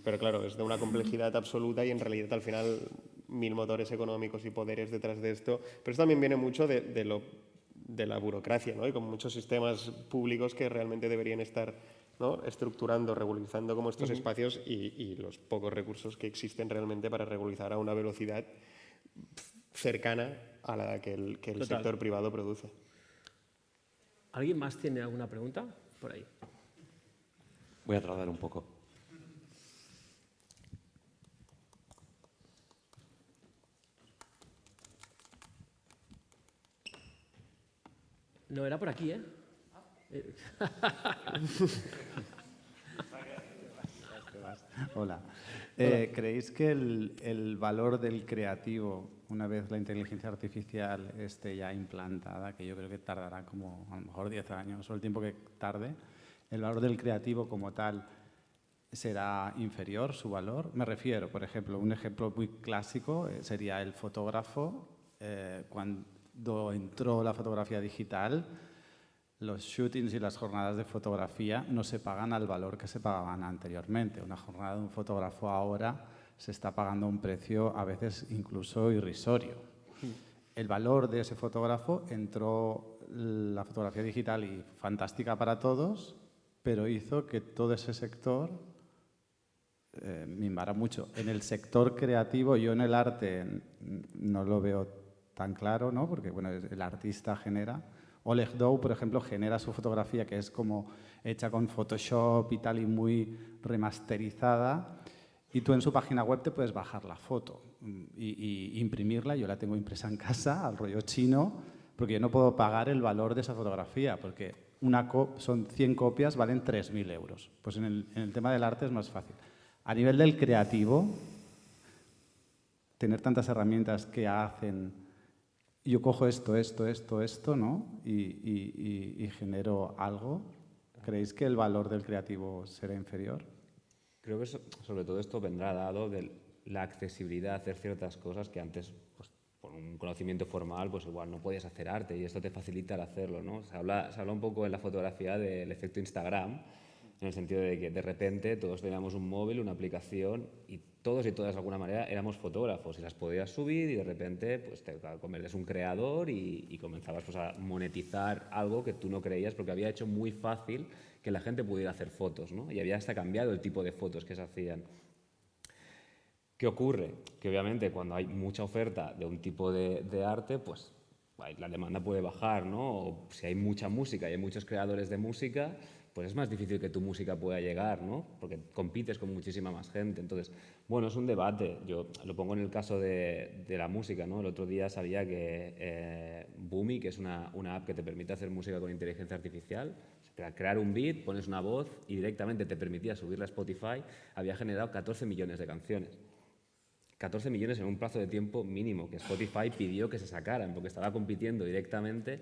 Pero claro, es de una complejidad absoluta y en realidad al final 1.000 motores económicos y poderes detrás de esto. Pero esto también viene mucho de la burocracia, ¿no? Y con muchos sistemas públicos que realmente deberían estar, ¿no?, estructurando, regularizando como estos espacios y los pocos recursos que existen realmente para regularizar a una velocidad cercana a la que el sector privado produce. ¿Alguien más tiene alguna pregunta? Por ahí. Voy a tardar un poco. No, era por aquí, ¿eh? Hola. ¿Creéis que el valor del creativo, una vez la inteligencia artificial esté ya implantada, que yo creo que tardará como a lo mejor 10 años o el tiempo que tarde, el valor del creativo como tal será inferior, su valor? Me refiero, por ejemplo, un ejemplo muy clásico sería el fotógrafo. Cuando entró la fotografía digital, los shootings y las jornadas de fotografía no se pagan al valor que se pagaban anteriormente. Una jornada de un fotógrafo ahora se está pagando a un precio a veces incluso irrisorio. El valor de ese fotógrafo, entró la fotografía digital y fantástica para todos, pero hizo que todo ese sector minvara mucho. En el sector creativo, yo en el arte no lo veo tan claro, ¿no? Porque bueno, el artista genera. Oleg Dow, por ejemplo, genera su fotografía que es como hecha con Photoshop y tal y muy remasterizada, y tú en su página web te puedes bajar la foto y imprimirla. Yo la tengo impresa en casa, al rollo chino, porque yo no puedo pagar el valor de esa fotografía, porque son 100 copias, valen 3.000 euros. Pues en el tema del arte es más fácil. A nivel del creativo, tener tantas herramientas que hacen... Yo cojo esto, ¿no? Y genero algo. ¿Creéis que el valor del creativo será inferior? Creo que sobre todo esto vendrá dado de la accesibilidad a hacer ciertas cosas que antes, pues, por un conocimiento formal, pues igual no podías hacer arte, y esto te facilita el hacerlo, ¿no? Se habla un poco en la fotografía del efecto Instagram, en el sentido de que de repente todos teníamos un móvil, una aplicación, y todos y todas de alguna manera éramos fotógrafos y las podías subir, y de repente pues te convertías un creador y comenzabas pues a monetizar algo que tú no creías, porque había hecho muy fácil que la gente pudiera hacer fotos, ¿no? Y había hasta cambiado el tipo de fotos que se hacían. ¿Qué ocurre? Que obviamente cuando hay mucha oferta de un tipo de arte, pues la demanda puede bajar, ¿no? O si hay mucha música y hay muchos creadores de música, pues es más difícil que tu música pueda llegar, ¿no? Porque compites con muchísima más gente. Entonces, bueno, es un debate. Yo lo pongo en el caso de la música, ¿no? El otro día sabía que Boomy, que es una app que te permite hacer música con inteligencia artificial, crear un beat, pones una voz y directamente te permitía subirla a Spotify, había generado 14 millones de canciones. 14 millones en un plazo de tiempo mínimo, que Spotify pidió que se sacaran, porque estaba compitiendo directamente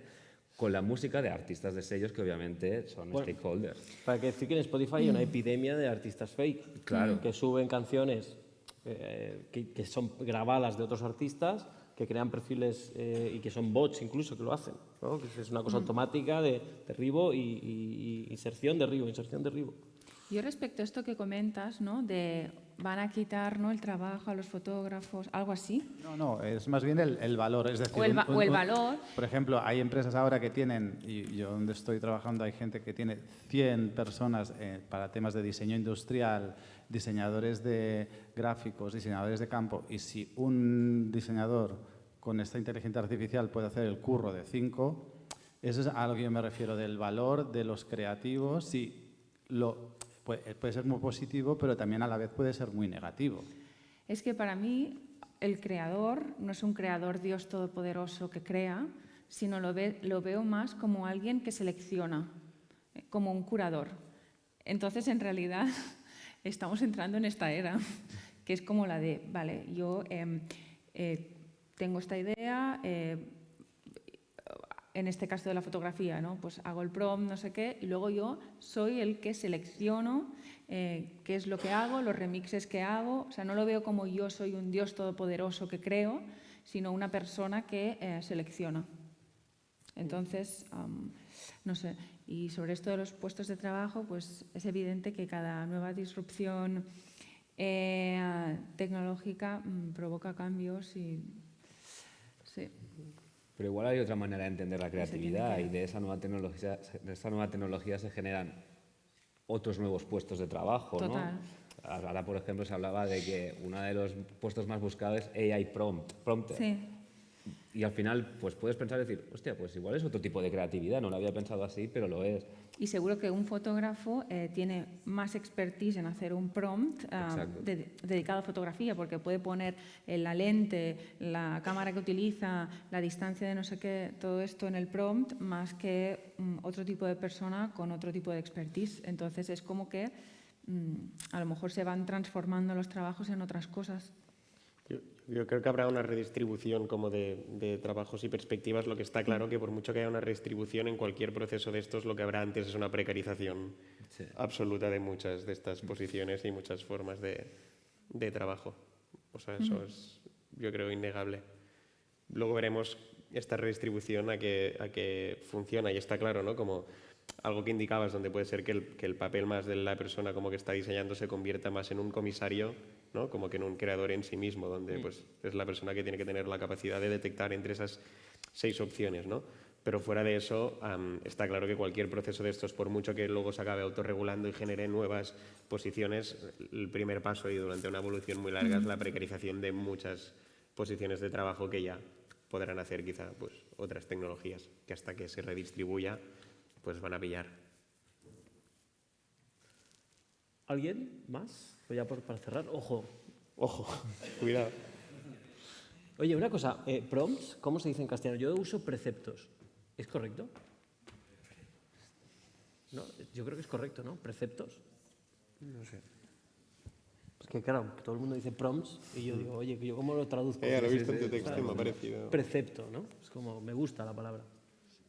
con la música de artistas de sellos que obviamente son stakeholders. Para que decir que en Spotify hay una epidemia de artistas fake, Claro. que suben canciones que son grabadas de otros artistas que crean perfiles y que son bots incluso que lo hacen, ¿no? Que es una cosa automática de derribo y inserción, derribo, inserción, derribo. Yo respecto a esto que comentas, ¿no? De van a quitar, ¿no?, el trabajo a los fotógrafos, algo así. No, es más bien el valor. Es decir, O el valor. Por ejemplo, hay empresas ahora que tienen, y yo donde estoy trabajando hay gente que tiene 100 personas para temas de diseño industrial, diseñadores de gráficos, diseñadores de campo, y si un diseñador con esta inteligencia artificial puede hacer el curro de 5, eso es a lo que yo me refiero, del valor de los creativos. Sí, puede ser muy positivo, pero también a la vez puede ser muy negativo. Es que para mí el creador no es un creador Dios todopoderoso que crea, sino lo veo más como alguien que selecciona, como un curador. Entonces, en realidad, estamos entrando en esta era, que es como la de, vale, yo tengo esta idea, en este caso de la fotografía, ¿no? Pues hago el prompt, no sé qué, y luego yo soy el que selecciono qué es lo que hago, los remixes que hago. O sea, no lo veo como yo soy un Dios todopoderoso que creo, sino una persona que selecciona. Entonces, no sé. Y sobre esto de los puestos de trabajo, pues es evidente que cada nueva disrupción tecnológica provoca cambios y... Sí. Pero igual hay otra manera de entender la creatividad y de esa nueva tecnología se generan otros nuevos puestos de trabajo, ¿no? Total. Ahora, por ejemplo, se hablaba de que uno de los puestos más buscados es AI prompter. Sí. Y al final, pues puedes pensar y decir, hostia, pues igual es otro tipo de creatividad, no lo había pensado así, pero lo es. Y seguro que un fotógrafo tiene más expertise en hacer un prompt dedicado a fotografía, porque puede poner la lente, la cámara que utiliza, la distancia de no sé qué, todo esto en el prompt, más que otro tipo de persona con otro tipo de expertise. Entonces es como que a lo mejor se van transformando los trabajos en otras cosas. Yo creo que habrá una redistribución como de trabajos y perspectivas. Lo que está claro que por mucho que haya una redistribución en cualquier proceso de estos, lo que habrá antes es una precarización absoluta de muchas de estas posiciones y muchas formas de trabajo. O sea, eso es, yo creo, innegable. Luego veremos esta redistribución a que funciona y está claro, ¿no? Como algo que indicabas, donde puede ser que el papel más de la persona como que está diseñando se convierta más en un comisario, ¿no? Como que en un creador en sí mismo, donde pues, es la persona que tiene que tener la capacidad de detectar entre esas 6 opciones, ¿no? Pero fuera de eso, está claro que cualquier proceso de estos, por mucho que luego se acabe autorregulando y genere nuevas posiciones, el primer paso y durante una evolución muy larga es la precarización de muchas posiciones de trabajo que ya podrán hacer quizá pues, otras tecnologías que hasta que se redistribuya pues van a pillar. ¿Alguien más? Pues ya para cerrar, ojo, Cuidado. Oye, una cosa, prompts, ¿cómo se dice en castellano? Yo uso preceptos. ¿Es correcto? No, yo creo que es correcto, ¿no? ¿Preceptos? No sé. Es que claro, todo el mundo dice prompts y yo digo, oye, ¿yo cómo lo traduzco? Ya lo he visto en tu texto, me ha parecido. Precepto, ¿no? Es como, me gusta la palabra.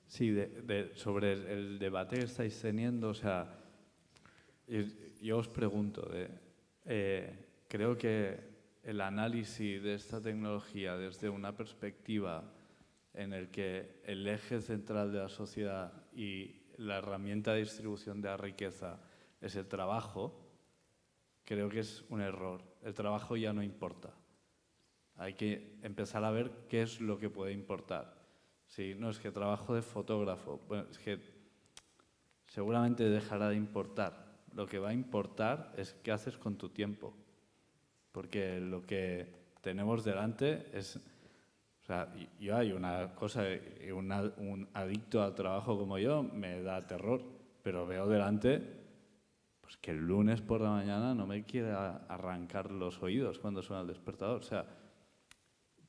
Sí, sobre el debate que estáis teniendo, o sea, yo os pregunto, creo que el análisis de esta tecnología desde una perspectiva en el que el eje central de la sociedad y la herramienta de distribución de la riqueza es el trabajo, creo que es un error. El trabajo ya no importa. Hay que empezar a ver qué es lo que puede importar. Sí, no, es que trabajo de fotógrafo. Bueno, es que seguramente dejará de importar. Lo que va a importar es qué haces con tu tiempo. Porque lo que tenemos delante es... O sea, yo hay una cosa, un adicto al trabajo como yo me da terror, pero veo delante pues que el lunes por la mañana no me quiere arrancar los oídos cuando suena el despertador. O sea,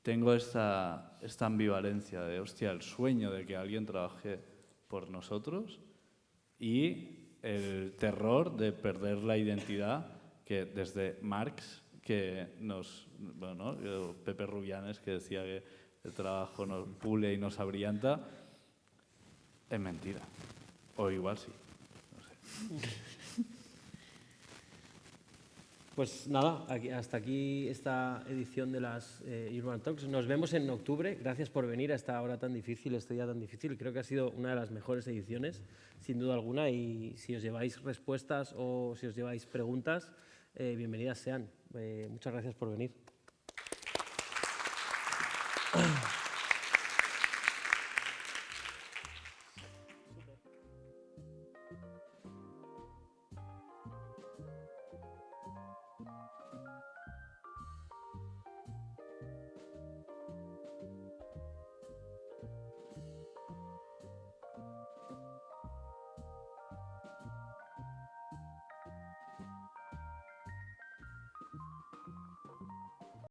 tengo esta ambivalencia de, hostia, el sueño de que alguien trabaje por nosotros y el terror de perder la identidad que desde Marx, que Pepe Rubianes, que decía que el trabajo nos pule y nos abrillanta, es mentira. O igual sí, no sé. Pues nada, hasta aquí esta edición de las Urban Talks. Nos vemos en octubre. Gracias por venir a esta hora tan difícil, este día tan difícil. Creo que ha sido una de las mejores ediciones, sin duda alguna. Y si os lleváis respuestas o si os lleváis preguntas, bienvenidas sean. Muchas gracias por venir.